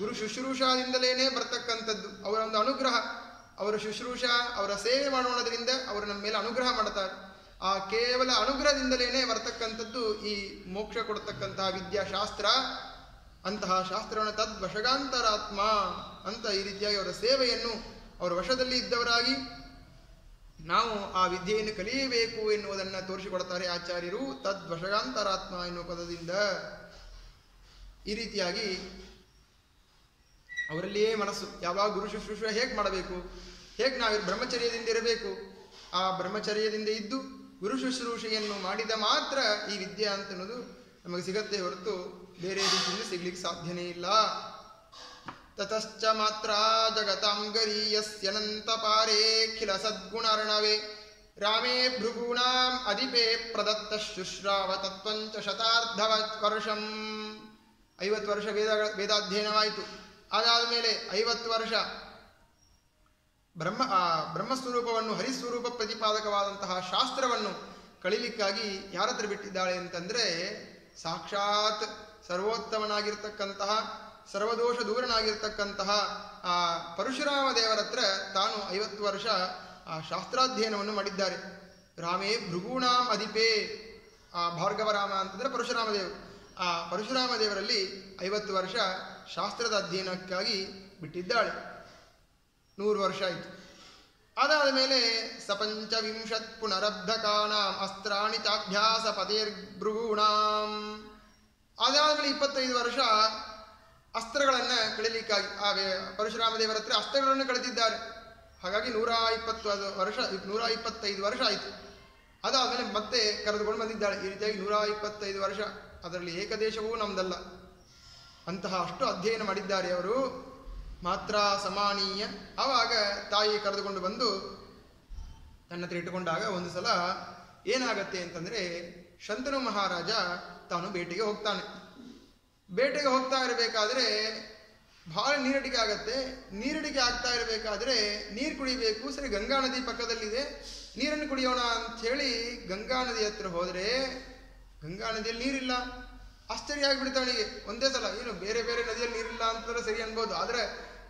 ಗುರು ಶುಶ್ರೂಷಾದಿಂದಲೇ ಬರ್ತಕ್ಕಂಥದ್ದು. ಅವರ ಒಂದು ಅನುಗ್ರಹ, ಅವರ ಶುಶ್ರೂಷ, ಅವರ ಸೇವೆ ಮಾಡೋಣದ್ರಿಂದ ಅವರು ನಮ್ಮ ಮೇಲೆ ಅನುಗ್ರಹ ಮಾಡ್ತಾರೆ. ಆ ಕೇವಲ ಅನುಗ್ರಹದಿಂದಲೇ ಬರ್ತಕ್ಕಂಥದ್ದು ಈ ಮೋಕ್ಷ ಕೊಡ್ತಕ್ಕಂತಹ ವಿದ್ಯಾಶಾಸ್ತ್ರ. ಅಂತಹ ಶಾಸ್ತ್ರವನ್ನು ತದ್ವಶಗಾಂತರಾತ್ಮ ಅಂತ ಈ ರೀತಿಯಾಗಿ ಅವರ ಸೇವೆಯನ್ನು ಅವರ ವಶದಲ್ಲಿ ಇದ್ದವರಾಗಿ ನಾವು ಆ ವಿದ್ಯೆಯನ್ನು ಕಲಿಯಬೇಕು ಎನ್ನುವುದನ್ನು ತೋರಿಸಿಕೊಡ್ತಾರೆ ಆಚಾರ್ಯರು. ತದ್ವಶಗಾಂತರಾತ್ಮ ಎನ್ನುವ ಪದದಿಂದ ಈ ರೀತಿಯಾಗಿ ಅವರಲ್ಲಿಯೇ ಮನಸ್ಸು. ಯಾವಾಗ ಗುರು ಶುಶ್ರೂಷೆ ಹೇಗೆ ಮಾಡಬೇಕು, ಹೇಗೆ ನಾವು ಬ್ರಹ್ಮಚರ್ಯದಿಂದ ಇರಬೇಕು, ಆ ಬ್ರಹ್ಮಚರ್ಯದಿಂದ ಇದ್ದು ಗುರು ಶುಶ್ರೂಷೆಯನ್ನು ಮಾಡಿದ ಮಾತ್ರ ಈ ವಿದ್ಯೆ ಅಂತ ಅನ್ನೋದು ನಮಗೆ ಸಿಗತ್ತೆ ಹೊರತು ಬೇರೆ ರೀತಿಯಿಂದ ಸಿಗ್ಲಿಕ್ಕೆ ಸಾಧ್ಯನೇ ಇಲ್ಲ. ತತಶ್ಚ ಮಾತ್ರ ಜಗತಾಂ ಗರೀಯಸ್ಯನಂತ ಪಾರೇಖಿಲ ಸದ್ಗುಣರ್ಣವೇ ರಾಮೇ ಭೃಗೂಣಾಂ ಅಧಿಪೇ ಪ್ರದತ್ತ ಶುಶ್ರಾವ ತತ್ವಂಚ ಶತಾರ್ಧ ವರ್ಷಂ. 50 ವರ್ಷ ವೇದಾಧ್ಯಯನವಾಯಿತು. ಅದಾದ ಮೇಲೆ 50 ವರ್ಷ ಬ್ರಹ್ಮಸ್ವರೂಪವನ್ನು, ಹರಿಸ್ವರೂಪ ಪ್ರತಿಪಾದಕವಾದಂತಹ ಶಾಸ್ತ್ರವನ್ನು ಕಳೀಲಿಕ್ಕಾಗಿ ಯಾರ ಹತ್ರ ಬಿಟ್ಟಿದ್ದಾಳೆ ಅಂತಂದರೆ ಸಾಕ್ಷಾತ್ ಸರ್ವೋತ್ತಮನಾಗಿರ್ತಕ್ಕಂತಹ, ಸರ್ವದೋಷ ದೂರನಾಗಿರ್ತಕ್ಕಂತಹ ಆ ಪರಶುರಾಮ ದೇವರ ಹತ್ರ ತಾನು 50 ವರ್ಷ ಆ ಶಾಸ್ತ್ರಾಧ್ಯಯನವನ್ನು ಮಾಡಿದ್ದಾರೆ. ರಾಮೇ ಭೃಗೂಣಾಂ ಅಧಿಪೇ, ಆ ಭಾರ್ಗವರಾಮ ಅಂತಂದರೆ ಪರಶುರಾಮ ದೇವರು, ಆ ಪರಶುರಾಮ ದೇವರಲ್ಲಿ 50 ವರ್ಷ ಶಾಸ್ತ್ರದ ಅಧ್ಯಯನಕ್ಕಾಗಿ ಬಿಟ್ಟಿದ್ದಾಳೆ. 100 ವರ್ಷ ಆಯಿತು. ಅದಾದ ಮೇಲೆ ಸಪಂಚವಿಂಶತ್ ಪುನರಬ್ಧಕಾನಾಂ ಅಸ್ತ್ರಾಣಿ ಚಾಭ್ಯಾಸ ಪದೇರ್ಭೃಗೂಣಾಂ. ಅದಾದಮೇಲೆ 25 ವರ್ಷ ಅಸ್ತ್ರಗಳನ್ನು ಕಳೀಲಿಕ್ಕಾಗಿ ಆ ಪರಶುರಾಮ ದೇವರ ಹತ್ರ ಅಸ್ತ್ರಗಳನ್ನು ಕಳೆದಿದ್ದಾರೆ. ಹಾಗಾಗಿ 125 ವರ್ಷ ಆಯಿತು. ಅದಾದಮೇಲೆ ಮತ್ತೆ ಕರೆದುಕೊಂಡು ಬಂದಿದ್ದಾಳೆ. ಈ ರೀತಿಯಾಗಿ 125 ವರ್ಷ. ಅದರಲ್ಲಿ ಏಕದೇಶವೂ ನಮ್ದಲ್ಲ. ಅಂತಹ ಅಷ್ಟು ಅಧ್ಯಯನ ಮಾಡಿದ್ದಾರೆ ಅವರು. ಮಾತ್ರ ಸಮಾನೀಯ. ಆವಾಗ ತಾಯಿ ಕರೆದುಕೊಂಡು ಬಂದು ತನ್ನ ಹತ್ರ ಇಟ್ಟುಕೊಂಡಾಗ ಒಂದು ಸಲ ಏನಾಗತ್ತೆ ಅಂತಂದರೆ, ಶಂತನು ಮಹಾರಾಜ ತಾನು ಬೇಟೆಗೆ ಹೋಗ್ತಾನೆ. ಬೇಟೆಗೆ ಹೋಗ್ತಾ ಇರಬೇಕಾದ್ರೆ ಭಾಳ ನೀರಡಿಕೆ ಆಗತ್ತೆ. ನೀರಡಿಕೆ ಆಗ್ತಾ ಇರಬೇಕಾದ್ರೆ ನೀರು ಕುಡಿಬೇಕು. ಸರಿ, ಗಂಗಾ ನದಿ ಪಕ್ಕದಲ್ಲಿದೆ, ನೀರನ್ನು ಕುಡಿಯೋಣ ಅಂಥೇಳಿ ಗಂಗಾ ನದಿ ಹತ್ರ ಹೋದರೆ ಗಂಗಾ ನದಿಯಲ್ಲಿ ನೀರಿಲ್ಲ. ಆಶ್ಚರ್ಯ ಆಗಿಬಿಡ್ತಾವನಿಗೆ ಒಂದೇ ಸಲ. ಏನು ಬೇರೆ ಬೇರೆ ನದಿಯಲ್ಲಿ ನೀರಿಲ್ಲ ಅಂತಂದ್ರೆ ಸರಿ ಅನ್ಬೋದು, ಆದರೆ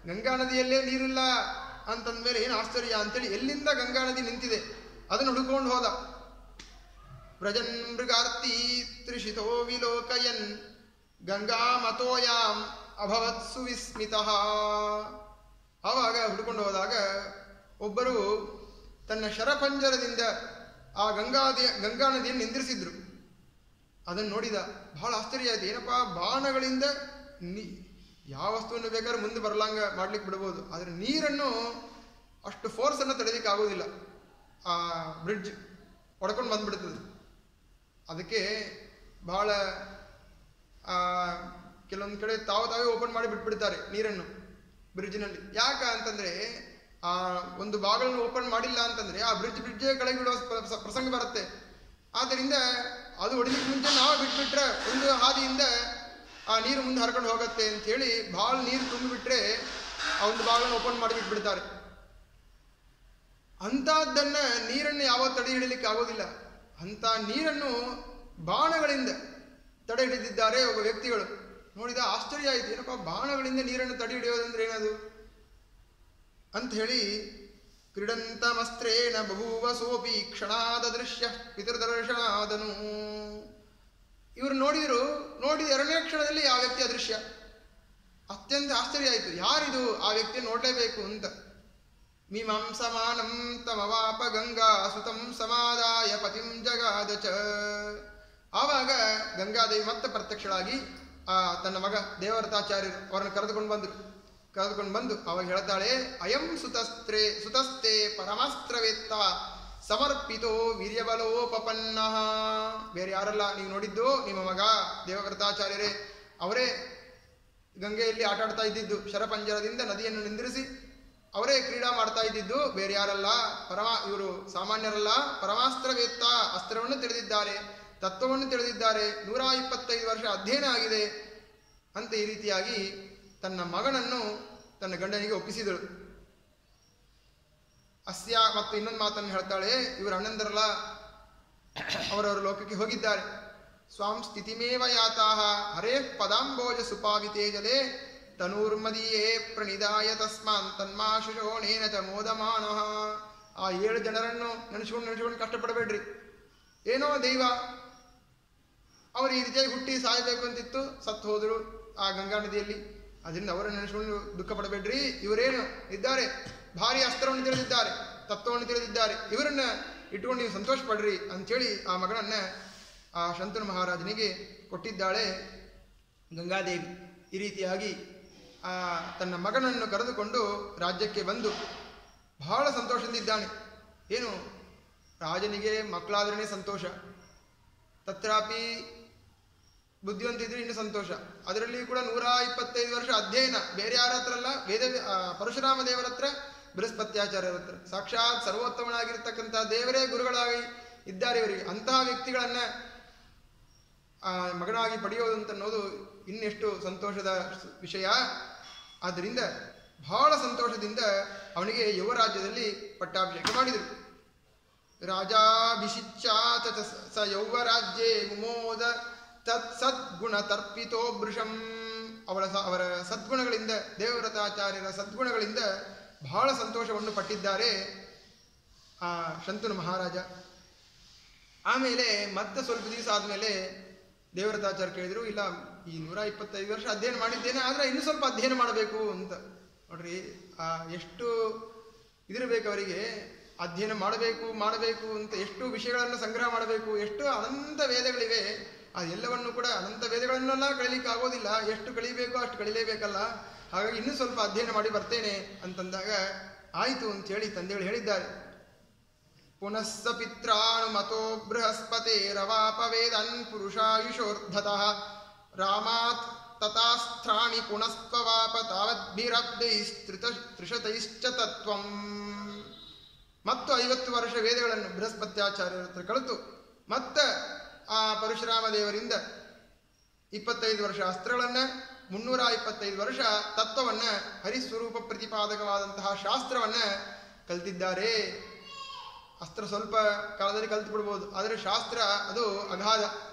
ಗಂಗಾ ನದಿಯಲ್ಲೇ ನೀರಿಲ್ಲ ಅಂತಂದ್ಮೇಲೆ ಏನು ಆಶ್ಚರ್ಯ ಅಂತೇಳಿ ಎಲ್ಲಿಂದ ಗಂಗಾ ನದಿ ನಿಂತಿದೆ ಅದನ್ನು ಹುಡುಕೊಂಡು ಹೋದ. ವ್ರಜನ್ ಮೃಗಾರ್ತಿ ತ್ರಿಷಿತೋ ವಿಲೋಕಯನ್ ಗಂಗಾ ಮತೋಯಾಮ್ ಅಭವತ್ ಸುವಿಸ್ಮಿತಃ. ಆವಾಗ ಹುಡುಕೊಂಡು ಹೋದಾಗ ಒಬ್ಬರು ತನ್ನ ಶರಪಂಜರದಿಂದ ಆ ಗಂಗಾ ನದಿಯನ್ನು ನಿಂದಿರಿಸಿದ್ರು. ಅದನ್ನು ನೋಡಿದ, ಬಹಳ ಆಶ್ಚರ್ಯ ಆಯಿತು. ಏನಪ್ಪ, ಬಾಣಗಳಿಂದ ಯಾವ ವಸ್ತುವನ್ನು ಬೇಕಾದ್ರೂ ಮುಂದೆ ಬರಲಾಂಗ ಮಾಡ್ಲಿಕ್ಕೆ ಬಿಡ್ಬೋದು, ಆದರೆ ನೀರನ್ನು ಅಷ್ಟು ಫೋರ್ಸನ್ನು ತಡೆಯಲಿಕ್ಕೆ ಆಗೋದಿಲ್ಲ. ಆ ಬ್ರಿಡ್ಜ್ ಹೊಡ್ಕೊಂಡು ಬಂದ್ಬಿಡ್ತದೆ. ಅದಕ್ಕೆ ಬಹಳ ಕೆಲವೊಂದು ಕಡೆ ತಾವೇ ಓಪನ್ ಮಾಡಿ ಬಿಟ್ಬಿಡ್ತಾರೆ ನೀರನ್ನು ಬ್ರಿಡ್ಜ್ನಲ್ಲಿ. ಯಾಕೆ ಅಂತಂದರೆ ಆ ಒಂದು ಭಾಗಗಳನ್ನು ಓಪನ್ ಮಾಡಿಲ್ಲ ಅಂತಂದರೆ ಆ ಬ್ರಿಡ್ಜೇ ಕೆಳಗೆ ಬಿಡುವ ಪ್ರಸಂಗ ಬರುತ್ತೆ. ಆದ್ದರಿಂದ ಅದು ಹೊಡಿಲಿಕ್ಕೆ ಮುಂಚೆ ನಾವು ಬಿಟ್ಬಿಟ್ರೆ ಒಂದು ಹಾದಿಯಿಂದ ಆ ನೀರು ಮುಂದೆ ಹರ್ಕೊಂಡು ಹೋಗುತ್ತೆ ಅಂಥೇಳಿ ಭಾಳ ನೀರು ತುಂಬಿಬಿಟ್ರೆ ಆ ಒಂದು ಭಾಗವನ್ನು ಓಪನ್ ಮಾಡಿ ಬಿಟ್ಬಿಡ್ತಾರೆ. ಅಂಥದ್ದನ್ನು ನೀರನ್ನು ಯಾವತ್ತು ತಡೆ ಹಿಡಿಲಿಕ್ಕೆ ಆಗೋದಿಲ್ಲ. ಅಂಥ ನೀರನ್ನು ಬಾಣಗಳಿಂದ ತಡೆ ಹಿಡಿದಿದ್ದಾರೆ ಒಬ್ಬ ವ್ಯಕ್ತಿಗಳು. ನೋಡಿದ ಆಶ್ಚರ್ಯ ಆಯಿತು. ಏನಪ್ಪ, ಬಾಣಗಳಿಂದ ನೀರನ್ನು ತಡೆ ಹಿಡಿಯೋದಂದ್ರೆ ಏನದು ಅಂತ ಹೇಳಿ, ಕ್ರೀಡಂತಮಸ್ತ್ರೇಣ ಬಭೂವ ಸೋಪಿ ಕ್ಷಣಾದ ದೃಶ್ಯ ಪಿತೃದರ್ಶನಾದನು. ಇವರು ನೋಡಿದ 2ನೇ ಕ್ಷಣದಲ್ಲಿ ಆ ವ್ಯಕ್ತಿ ಅದೃಶ್ಯ. ಅತ್ಯಂತ ಆಶ್ಚರ್ಯ ಆಯಿತು. ಯಾರಿದು? ಆ ವ್ಯಕ್ತಿ ನೋಡಲೇಬೇಕು ಅಂತ. ಮೀಮಾಂಸಮಾನಂ ತಮವಾಪ ಗಂಗಾ ಸುತಂ ಸಮಾದಾಯ ಪತಿಂ ಜಗಾದ ಚ. ಆವಾಗ ಗಂಗಾದೇವಿ ಮತ್ತೆ ಪ್ರತ್ಯಕ್ಷಳಾಗಿ ತನ್ನ ಮಗ ದೇವವ್ರತಾಚಾರ್ಯರು ಅವರನ್ನು ಕರೆದುಕೊಂಡು ಬಂದು ಅವಾಗ ಹೇಳ್ತಾಳೆ, ಅಯಂ ಸುತಸ್ತೆ ಪರಮಾಸ್ತ್ರವೇತ್ತ ಸಮರ್ಪಿತೋ ವೀರ್ಯವಲೋಪಪನ್ನ. ಬೇರೆ ಯಾರಲ್ಲ, ನೀವು ನೋಡಿದ್ದು ನಿಮ್ಮ ಮಗ ದೇವವ್ರತಾಚಾರ್ಯರೇ. ಅವರೇ ಗಂಗೆಯಲ್ಲಿ ಆಟಾಡ್ತಾ ಇದ್ದಿದ್ದು. ಶರಪಂಜರದಿಂದ ನದಿಯನ್ನು ನಿಂದಿರಿಸಿ ಅವರೇ ಕ್ರೀಡಾ ಮಾಡ್ತಾ ಇದ್ದಿದ್ದು, ಬೇರೆ ಯಾರಲ್ಲ. ಇವರು ಸಾಮಾನ್ಯರಲ್ಲ. ಪರಮಾಸ್ತ್ರವೇತ್ತ, ಅಸ್ತ್ರವನ್ನು ತಿಳಿದಿದ್ದಾರೆ, ತತ್ವವನ್ನು ತಿಳಿದಿದ್ದಾರೆ, 125 ವರ್ಷ ಅಧ್ಯಯನ ಆಗಿದೆ ಅಂತ ಈ ರೀತಿಯಾಗಿ ತನ್ನ ಮಗನನ್ನು ತನ್ನ ಗಂಡನಿಗೆ ಒಪ್ಪಿಸಿದಳು. ಮತ್ತು ಇನ್ನೊಂದು ಮಾತನ್ನು ಹೇಳ್ತಾಳೆ, ಇವರು ಅಣ್ಣಂದರಲ್ಲ, ಅವರವರ ಲೋಕಕ್ಕೆ ಹೋಗಿದ್ದಾರೆ. ಸ್ವಾಂ ಸ್ಥಿತಿಮೇವ ಯಾತಾಹ ಹರೇ ಪದಾಂಬೋಜ ಸುಪಾವಿತೇ ಜಲೆ ತನೂರ್ಮದಿಯೇ ಪ್ರಣಿದಾಯ ತಸ್ಮಾನ್ ತನ್ಮಾಶುಶೋಣೇನ ಚ ಮೋದಮಾನಃ. ಆ 7 ಜನರನ್ನು ನೆನೆಸ್ಕೊಂಡು ಕಷ್ಟಪಡಬೇಡ್ರಿ. ಏನೋ ದೈವ ಅವರು ಈ ರೀತಿಯಾಗಿ ಹುಟ್ಟಿ ಸಾಯಬೇಕು ಅಂತಿತ್ತು, ಸತ್ತು ಹೋದರು ಆ ಗಂಗಾ ನದಿಯಲ್ಲಿ. ಅದರಿಂದ ಅವರನ್ನು ನೆನೆಸ್ಕೊಂಡು ದುಃಖ ಪಡಬೇಡ್ರಿ. ಇವರೇನು ಇದ್ದಾರೆ, ಭಾರಿ ಅಸ್ತ್ರವನ್ನು ತಿಳಿದಿದ್ದಾರೆ, ತತ್ವವನ್ನು ತಿಳಿದಿದ್ದಾರೆ, ಇವರನ್ನ ಇಟ್ಕೊಂಡು ನೀವು ಸಂತೋಷ ಪಡ್ರಿ ಅಂಥೇಳಿ ಆ ಮಗಳನ್ನ ಆ ಶಂತನು ಮಹಾರಾಜನಿಗೆ ಕೊಟ್ಟಿದ್ದಾಳೆ ಗಂಗಾದೇವಿ. ಈ ರೀತಿಯಾಗಿ ತನ್ನ ಮಗನನ್ನು ಕರೆದುಕೊಂಡು ರಾಜ್ಯಕ್ಕೆ ಬಂದು ಬಹಳ ಸಂತೋಷದಿಂದಿದ್ದಾನೆ. ಏನು, ರಾಜನಿಗೆ ಮಕ್ಕಳಾದ್ರೇ ಸಂತೋಷ, ತತ್ರಾಪಿ ಬುದ್ಧಿವಂತಿದ್ರೆ ಇನ್ನು ಸಂತೋಷ. ಅದರಲ್ಲಿ ಕೂಡ 125 ವರ್ಷ ಅಧ್ಯಯನ. ಬೇರೆ ಯಾರ ಹತ್ರ ಅಲ್ಲ, ಪರಶುರಾಮ ದೇವರ ಹತ್ರ, ಬೃಹಸ್ಪತ್ಯಾಚಾರ್ಯರ ಹತ್ರ. ಸಾಕ್ಷಾತ್ ಸರ್ವೋತ್ತಮನಾಗಿರ್ತಕ್ಕಂಥ ದೇವರೇ ಗುರುಗಳಾಗಿ ಇದ್ದಾರೆ ಇವರಿಗೆ. ಅಂತಹ ವ್ಯಕ್ತಿಗಳನ್ನ ಮಗನಾಗಿ ಪಡೆಯೋದಂತನ್ನೋದು ಇನ್ನೆಷ್ಟು ಸಂತೋಷದ ವಿಷಯ. ಆದ್ದರಿಂದ ಬಹಳ ಸಂತೋಷದಿಂದ ಅವನಿಗೆ ಯುವರಾಜ್ಯದಲ್ಲಿ ಪಟ್ಟಾಭಿಷೇಕ ಮಾಡಿದರು. ರಾಜಾಭಿಷಿಚ್ಯಾತ ಸ ಯೌವರಾಜ್ಯೇ ಮುಮೋದ ತತ್ ಸದ್ಗುಣ ತರ್ಪಿತೋ ಭೃಶಂ. ಅವರ ಸದ್ಗುಣಗಳಿಂದ, ದೇವವ್ರತಾಚಾರ್ಯರ ಸದ್ಗುಣಗಳಿಂದ ಬಹಳ ಸಂತೋಷವನ್ನು ಪಟ್ಟಿದ್ದಾರೆ ಆ ಶಂತನು ಮಹಾರಾಜ. ಆಮೇಲೆ ಮತ್ತೆ ಸ್ವಲ್ಪ ದಿವಸ ಆದಮೇಲೆ ದೇವವ್ರತಾಚಾರ್ಯ ಕೇಳಿದ್ರು, ಇಲ್ಲ ಈ 125 ವರ್ಷ ಅಧ್ಯಯನ ಮಾಡಿದ್ದೇನೆ, ಆದರೆ ಇನ್ನೂ ಸ್ವಲ್ಪ ಅಧ್ಯಯನ ಮಾಡಬೇಕು ಅಂತ. ನೋಡ್ರಿ, ಎಷ್ಟು ಇದಿರಬೇಕು ಅವರಿಗೆ, ಅಧ್ಯಯನ ಮಾಡಬೇಕು ಅಂತ ಎಷ್ಟು ವಿಷಯಗಳನ್ನು ಸಂಗ್ರಹ ಮಾಡಬೇಕು, ಎಷ್ಟು ಅನಂತ ವೇದಗಳಿವೆ. ಅದೆಲ್ಲವನ್ನು ಕೂಡ ಅನಂತ ವೇದಗಳನ್ನೆಲ್ಲ ಕಳೀಲಿಕ್ಕೆ ಆಗೋದಿಲ್ಲ, ಎಷ್ಟು ಕಳೀಬೇಕೋ ಅಷ್ಟು ಕಳೀಲೇಬೇಕಲ್ಲ. ಹಾಗಾಗಿ ಇನ್ನೂ ಸ್ವಲ್ಪ ಅಧ್ಯಯನ ಮಾಡಿ ಬರ್ತೇನೆ ಅಂತಂದಾಗ ಆಯಿತು ಅಂತೇಳಿ ತಂದೆಗಳು ಹೇಳಿದ್ದಾರೆ. ಪುನಸ್ಸ ಪಿತ್ರಾನುಮತೋ ಬೃಹಸ್ಪತಿರವಾಪವೇದನ್ ಪುರುಷಾಯುಷೋರ್ಧತಃ ರಾಮಾತ್ ತಥಾಸ್ಥಾನಿ ಪುನಸ್ತ್ವವಾಪ ತಾವದ್ಭಿರಬ್ಧೈಸ್ತ್ರಿಶತೈಶ್ಚ ತತ್ವಂ. ಮತ್ತು 50 ವರ್ಷ ವೇದಗಳನ್ನು ಬೃಹಸ್ಪತ್ಯಾಚಾರ್ಯರ ಹತ್ರ ಕಲಿತು, ಮತ್ತೆ ಆ ಪರಶುರಾಮ ದೇವರಿಂದ 25 ವರ್ಷ ಅಸ್ತ್ರಗಳನ್ನು, 325 ವರ್ಷ ತತ್ವವನ್ನು, ಹರಿಸ್ವರೂಪ ಪ್ರತಿಪಾದಕವಾದಂತಹ ಶಾಸ್ತ್ರವನ್ನು ಕಲಿತಿದ್ದಾರೆ. ಅಸ್ತ್ರ ಸ್ವಲ್ಪ ಕಾಲದಲ್ಲಿ ಕಲಿತು ಬಿಡ್ಬೋದು, ಆದರೆ ಶಾಸ್ತ್ರ ಅದು ಅಗಾಧ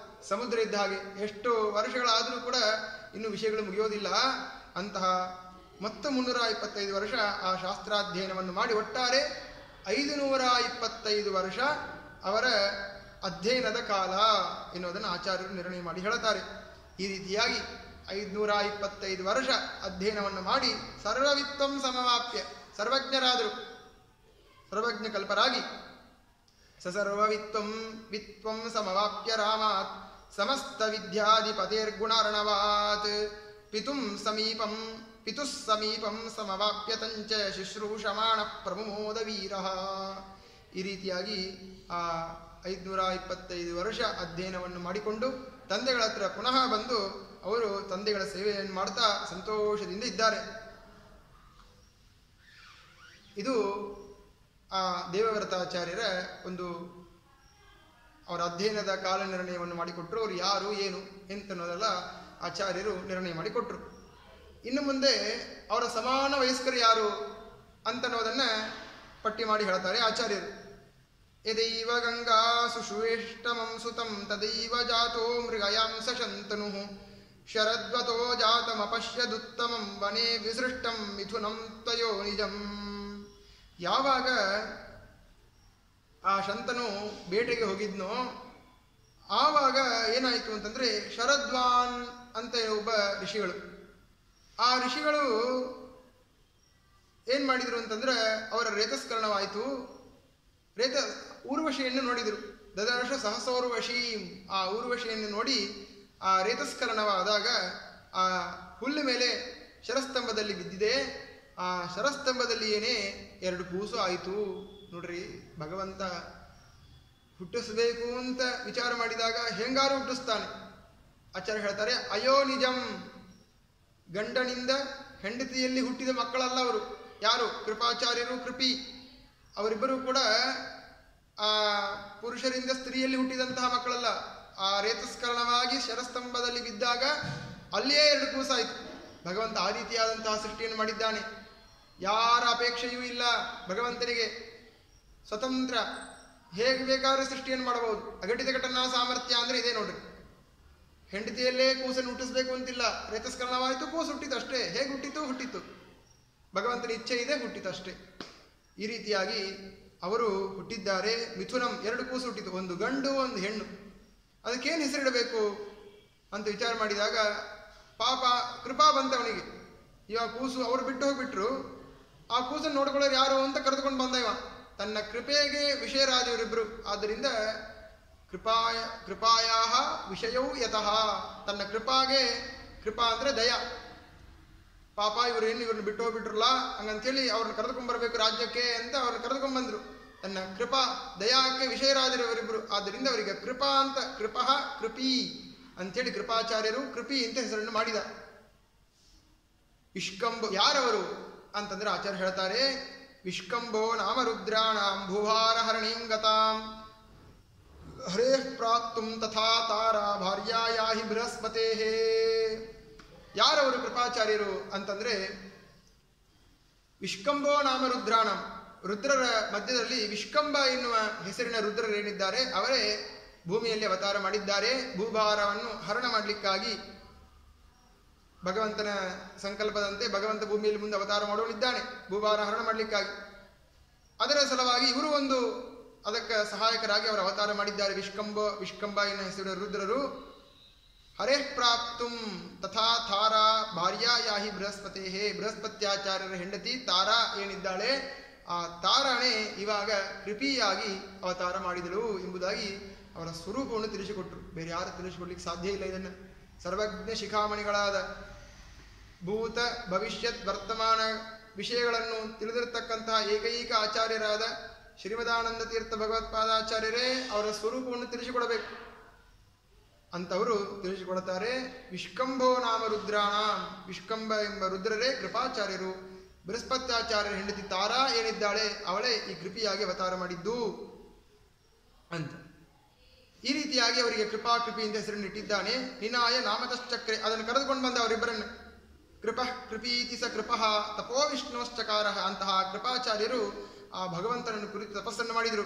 ಸಮುದ್ರ ಇದ್ದ ಹಾಗೆ, ಎಷ್ಟು ವರ್ಷಗಳಾದರೂ ಕೂಡ ಇನ್ನು ವಿಷಯಗಳು ಮುಗಿಯೋದಿಲ್ಲ. ಅಂತಹ ಮತ್ತು 325 ವರ್ಷ ಆ ಶಾಸ್ತ್ರಾಧ್ಯಯನವನ್ನು ಮಾಡಿ ಒಟ್ಟಾರೆ 525 ವರ್ಷ ಅವರ ಅಧ್ಯಯನದ ಕಾಲ ಎನ್ನುವುದನ್ನು ಆಚಾರ್ಯರು ನಿರ್ಣಯ ಮಾಡಿ ಹೇಳುತ್ತಾರೆ. ಈ ರೀತಿಯಾಗಿ 525 ವರ್ಷ ಅಧ್ಯಯನವನ್ನು ಮಾಡಿ ಸರ್ವವಿತ್ವಂ ಸಮವಾಪ್ಯ, ಸರ್ವಜ್ಞರಾದರು, ಸರ್ವಜ್ಞ ಕಲ್ಪರಾಗಿ ಸರ್ವವಿತ್ವಂ ಸಮವಾಪ್ಯ ರಾಮಾತ್ ಸಮಸ್ತ ವಿದ್ಯಾಧಿಪತಿರ್ಗುಣಾರ್ಣವಾತ್ ಪಿತುಃ ಸಮೀಪಂ ಸಮವಾಪ್ಯ ತಂಚ ಶುಶ್ರೂಷಮಾಣ ಪ್ರಮೋದ ವೀರ. ಈ ರೀತಿಯಾಗಿ ಆ 525 ವರ್ಷ ಅಧ್ಯಯನವನ್ನು ಮಾಡಿಕೊಂಡು ತಂದೆಗಳ ಹತ್ರ ಪುನಃ ಬಂದು ಅವರು ತಂದೆಗಳ ಸೇವೆಯನ್ನು ಮಾಡ್ತಾ ಸಂತೋಷದಿಂದ ಇದ್ದಾರೆ. ಇದು ಆ ದೇವವ್ರತಾಚಾರ್ಯರ ಒಂದು ಅವರ ಅಧ್ಯಯನದ ಕಾಲ ನಿರ್ಣಯವನ್ನು ಮಾಡಿಕೊಟ್ರು. ಅವರು ಯಾರು ಏನು ಎಂತನ್ನೋದೆಲ್ಲ ಆಚಾರ್ಯರು ನಿರ್ಣಯ ಮಾಡಿಕೊಟ್ರು. ಇನ್ನು ಮುಂದೆ ಅವರ ಸಮಾನ ವಯಸ್ಕರು ಯಾರು ಅಂತನ್ನೋದನ್ನು ಪಟ್ಟಿ ಮಾಡಿ ಹೇಳ್ತಾರೆ ಆಚಾರ್ಯರು. ಯದೈವ ಗಂಗಾ ಸುಶ್ವೇಷ್ಟಮಂ ಸುತಂ ತದೈವ ಜಾತೋ ಮೃಗಯಾಂಸ ಶಂತನು ಶರದ್ವತೋ ಜಾತಮಪಶ್ಯದುತ್ತಮಂ ವನೇ ವಿಸೃಷ್ಟಂ ಮಿಥುನಂ ತ್ವಯೋ ನಿಜಂ. ಯಾವಾಗ ಆ ಶಂತನು ಬೇಟೆಗೆ ಹೋಗಿದ್ನೋ ಆವಾಗ ಏನಾಯಿತು ಅಂತಂದರೆ, ಶರದ್ವಾನ್ ಅಂತ ಒಬ್ಬ ಋಷಿಗಳು, ಆ ಋಷಿಗಳು ಏನು ಮಾಡಿದರು ಅಂತಂದರೆ ಅವರ ರೇತಸ್ಕರಣವಾಯಿತು. ಊರ್ವಶಿಯನ್ನು ನೋಡಿದರು. ದದರ್ಶ ಸಹಸೋರ್ವಶೀಂ, ಆ ಊರ್ವಶಿಯನ್ನು ನೋಡಿ ಆ ರೇತಸ್ಕರಣವಾದಾಗ ಆ ಹುಲ್ಲು ಮೇಲೆ ಶರಸ್ತಂಭದಲ್ಲಿ ಬಿದ್ದಿದೆ. ಆ ಶರಸ್ತಂಭದಲ್ಲಿ ಏನೇ 2 ಕೂಸು ಆಯಿತು. ನೋಡ್ರಿ, ಭಗವಂತ ಹುಟ್ಟಿಸಬೇಕು ಅಂತ ವಿಚಾರ ಮಾಡಿದಾಗ ಹೆಂಗಾರು ಹುಟ್ಟಿಸ್ತಾನೆ. ಆಚಾರ್ಯ ಹೇಳ್ತಾರೆ, ಅಯೋ ನಿಜಂ, ಗಂಡನಿಂದ ಹೆಂಡತಿಯಲ್ಲಿ ಹುಟ್ಟಿದ ಮಕ್ಕಳಲ್ಲ ಅವರು. ಯಾರು? ಕೃಪಾಚಾರ್ಯರು, ಕೃಪಿ, ಅವರಿಬ್ಬರು ಕೂಡ ಆ ಪುರುಷರಿಂದ ಸ್ತ್ರೀಯಲ್ಲಿ ಹುಟ್ಟಿದಂತಹ ಮಕ್ಕಳಲ್ಲ. ಆ ರೇತಸ್ಕರಣವಾಗಿ ಶರಸ್ತಂಭದಲ್ಲಿ ಬಿದ್ದಾಗ ಅಲ್ಲಿಯೇ 2 ಕೂಸಾಯಿತು. ಭಗವಂತ ಆ ರೀತಿಯಾದಂತಹ ಸೃಷ್ಟಿಯನ್ನು ಮಾಡಿದ್ದಾನೆ. ಯಾರ ಅಪೇಕ್ಷೆಯೂ ಇಲ್ಲ ಭಗವಂತನಿಗೆ, ಸ್ವತಂತ್ರ, ಹೇಗೆ ಬೇಕಾದ್ರೆ ಸೃಷ್ಟಿಯನ್ನು ಮಾಡಬಹುದು. ಅಘಟಿತ ಘಟನಾ ಸಾಮರ್ಥ್ಯ ಅಂದರೆ ಇದೆ ನೋಡ್ರಿ. ಹೆಂಡತಿಯಲ್ಲೇ ಕೂಸನ್ನು ಹುಟ್ಟಿಸ್ಬೇಕು ಅಂತಿಲ್ಲ, ರೇತಸ್ಕರಣವಾಯಿತು, ಕೂಸು ಹುಟ್ಟಿತು ಅಷ್ಟೇ. ಹೇಗೆ ಹುಟ್ಟಿತು ಭಗವಂತನ ಇಚ್ಛೆ ಇದೆ, ಹುಟ್ಟಿತಷ್ಟೇ. ಈ ರೀತಿಯಾಗಿ ಅವರು ಹುಟ್ಟಿದ್ದಾರೆ. ಮಿಥುನಂ, 2 ಕೂಸು ಹುಟ್ಟಿತು, ಒಂದು ಗಂಡು ಒಂದು ಹೆಣ್ಣು. ಅದಕ್ಕೇನು ಹೆಸರಿಡಬೇಕು ಅಂತ ವಿಚಾರ ಮಾಡಿದಾಗ ಪಾಪ ಕೃಪಾ ಬಂತವನಿಗೆ. ಇವಾಗ ಕೂಸು ಅವರು ಬಿಟ್ಟು ಹೋಗ್ಬಿಟ್ರು, ಆ ಕೂಸನ್ನು ನೋಡ್ಕೊಳ್ಳೋರು ಯಾರು ಅಂತ ಕರೆದುಕೊಂಡು ಬಂದ ಇವ. ತನ್ನ ಕೃಪೆಗೆ ವಿಷಯರಾದವರಿಬ್ಬರು. ಆದ್ದರಿಂದ ಕೃಪಾಯಾ ವಿಷಯವು ಯತಃ, ತನ್ನ ಕೃಪಾಗೆ, ಕೃಪಾ ಅಂದರೆ ದಯ. ಪಾಪ ಇವ್ರನ್ನ ಬಿಟ್ಟು ಹೋಗ್ಬಿಟ್ರಲ್ಲ, ಹಂಗಂತೇಳಿ ಅವ್ರನ್ನ ಕರೆದುಕೊಂಡ್ಬರ್ಬೇಕು ರಾಜ್ಯಕ್ಕೆ ಅಂತ ಅವ್ರನ್ನ ಕರೆದುಕೊಂಡ್ಬಂದ್ರು. ತನ್ನ ಕೃಪಾ ದಯಾಕ್ಕೆ ವಿಷಯರಾದಿರವರಿಬ್ಬರು. ಆದ್ದರಿಂದ ಅವರಿಗೆ ಕೃಪಾ ಅಂತ, ಕೃಪಃ ಕೃಪಿ ಅಂಥೇಳಿ ಕೃಪಾಚಾರ್ಯರು ಕೃಪಿ ಅಂತ ಹೆಸರನ್ನು ಮಾಡಿದ. ವಿಷ್ಕಂಭೋ ಯಾರವರು ಅಂತಂದ್ರೆ ಆಚಾರ್ಯ ಹೇಳ್ತಾರೆ, ವಿಷ್ಕಂಭೋ ನಾಮ ರುದ್ರಾಣಾಂ ಭೂಭಾರ ಹರಣೀಂಗತಾಂ ಹರೇ ಪ್ರಾಪ್ತುಂ ತಥಾ ತಾರಾ ಭಾರ್ಯಾಯಾ ಹಿ ಬೃಹಸ್ಪತೇ. ಯಾರವರು ಕೃಪಾಚಾರ್ಯರು ಅಂತಂದ್ರೆ, ವಿಷ್ಕಂಭೋ ನಾಮ ರುದ್ರಾಣಂ, ರುದ್ರರ ಮಧ್ಯದಲ್ಲಿ ವಿಷ್ಕಂಭ ಎನ್ನುವ ಹೆಸರಿನ ರುದ್ರರೇನಿದ್ದಾರೆ ಅವರೇ ಭೂಮಿಯಲ್ಲಿ ಅವತಾರ ಮಾಡಿದ್ದಾರೆ. ಭೂಭಾರವನ್ನು ಹರಣ ಮಾಡಲಿಕ್ಕಾಗಿ ಭಗವಂತನ ಸಂಕಲ್ಪದಂತೆ ಭಗವಂತ ಭೂಮಿಯಲ್ಲಿ ಮುಂದೆ ಅವತಾರ ಮಾಡೋನಿದ್ದಾನೆ, ಭೂಭಾರ ಹರಣ ಮಾಡಲಿಕ್ಕಾಗಿ. ಅದರ ಸಲುವಾಗಿ ಇವರು ಒಂದು ಅದಕ್ಕೆ ಸಹಾಯಕರಾಗಿ ಅವರು ಅವತಾರ ಮಾಡಿದ್ದಾರೆ. ವಿಷ್ಕಂಭ ಎನ್ನುವ ಹೆಸರಿನ ರುದ್ರರು ಹರೇ ಪ್ರಾಪ್ತುಂ ತಥಾ ತಾರಾ ಭಾರ್ಯಾಯಾ ಹಿ ಬೃಹಸ್ಪತಿ. ಬೃಹಸ್ಪತ್ಯಾಚಾರ್ಯರ ಹೆಂಡತಿ ತಾರಾ ಏನಿದ್ದಾಳೆ, ಆ ತಾರಾಣೆ ಇವಾಗ ಕೃಪಿಯಾಗಿ ಅವತಾರ ಮಾಡಿದಳು ಎಂಬುದಾಗಿ ಅವರ ಸ್ವರೂಪವನ್ನು ತಿಳಿಸಿಕೊಟ್ರು. ಬೇರೆ ಯಾರು ತಿಳಿಸಿಕೊಡ್ಲಿಕ್ಕೆ ಸಾಧ್ಯ ಇಲ್ಲ. ಇದನ್ನು ಸರ್ವಜ್ಞ ಶಿಖಾಮಣಿಗಳಾದ ಭೂತ ಭವಿಷ್ಯತ್ ವರ್ತಮಾನ ವಿಷಯಗಳನ್ನು ತಿಳಿದಿರತಕ್ಕಂತಹ ಏಕೈಕ ಆಚಾರ್ಯರಾದ ಶ್ರೀಮದಾನಂದ ತೀರ್ಥ ಭಗವತ್ಪಾದಾಚಾರ್ಯರೇ ಅವರ ಸ್ವರೂಪವನ್ನು ತಿಳಿಸಿಕೊಡಬೇಕು. ಅಂತವರು ತಿಳಿಸಿಕೊಡುತ್ತಾರೆ. ವಿಷ್ಕಂಭೋ ನಾಮ ರುದ್ರಾಣ, ವಿಷ್ಕಂಭ ಎಂಬ ರುದ್ರರೇ ಕೃಪಾಚಾರ್ಯರು. ಬೃಹಸ್ಪತ್ಯಾಚಾರ್ಯರ ಹೆಂಡತಿ ತಾರಾ ಏನಿದ್ದಾಳೆ ಅವಳೇ ಈ ಕೃಪಿಯಾಗಿ ಅವತಾರ ಮಾಡಿದ್ದು ಅಂತ. ಈ ರೀತಿಯಾಗಿ ಅವರಿಗೆ ಕೃಪಿ ಅಂತ ಹೆಸರನ್ನು ಇಟ್ಟಿದ್ದಾನೆ. ನಿನಾಯ ನಾಮತಶ್ಚಕ್ರೆ, ಅದನ್ನು ಕರೆದುಕೊಂಡು ಬಂದ ಅವರಿಬ್ಬರನ್ನು. ಕೃಪೀತಿ ಸ ಕೃಪಃ ತಪೋ ವಿಷ್ಣೋಶ್ಚಕಾರ. ಅಂತಹ ಕೃಪಾಚಾರ್ಯರು ಆ ಭಗವಂತನನ್ನು ಕುರಿತು ತಪಸ್ಸನ್ನು ಮಾಡಿದರು.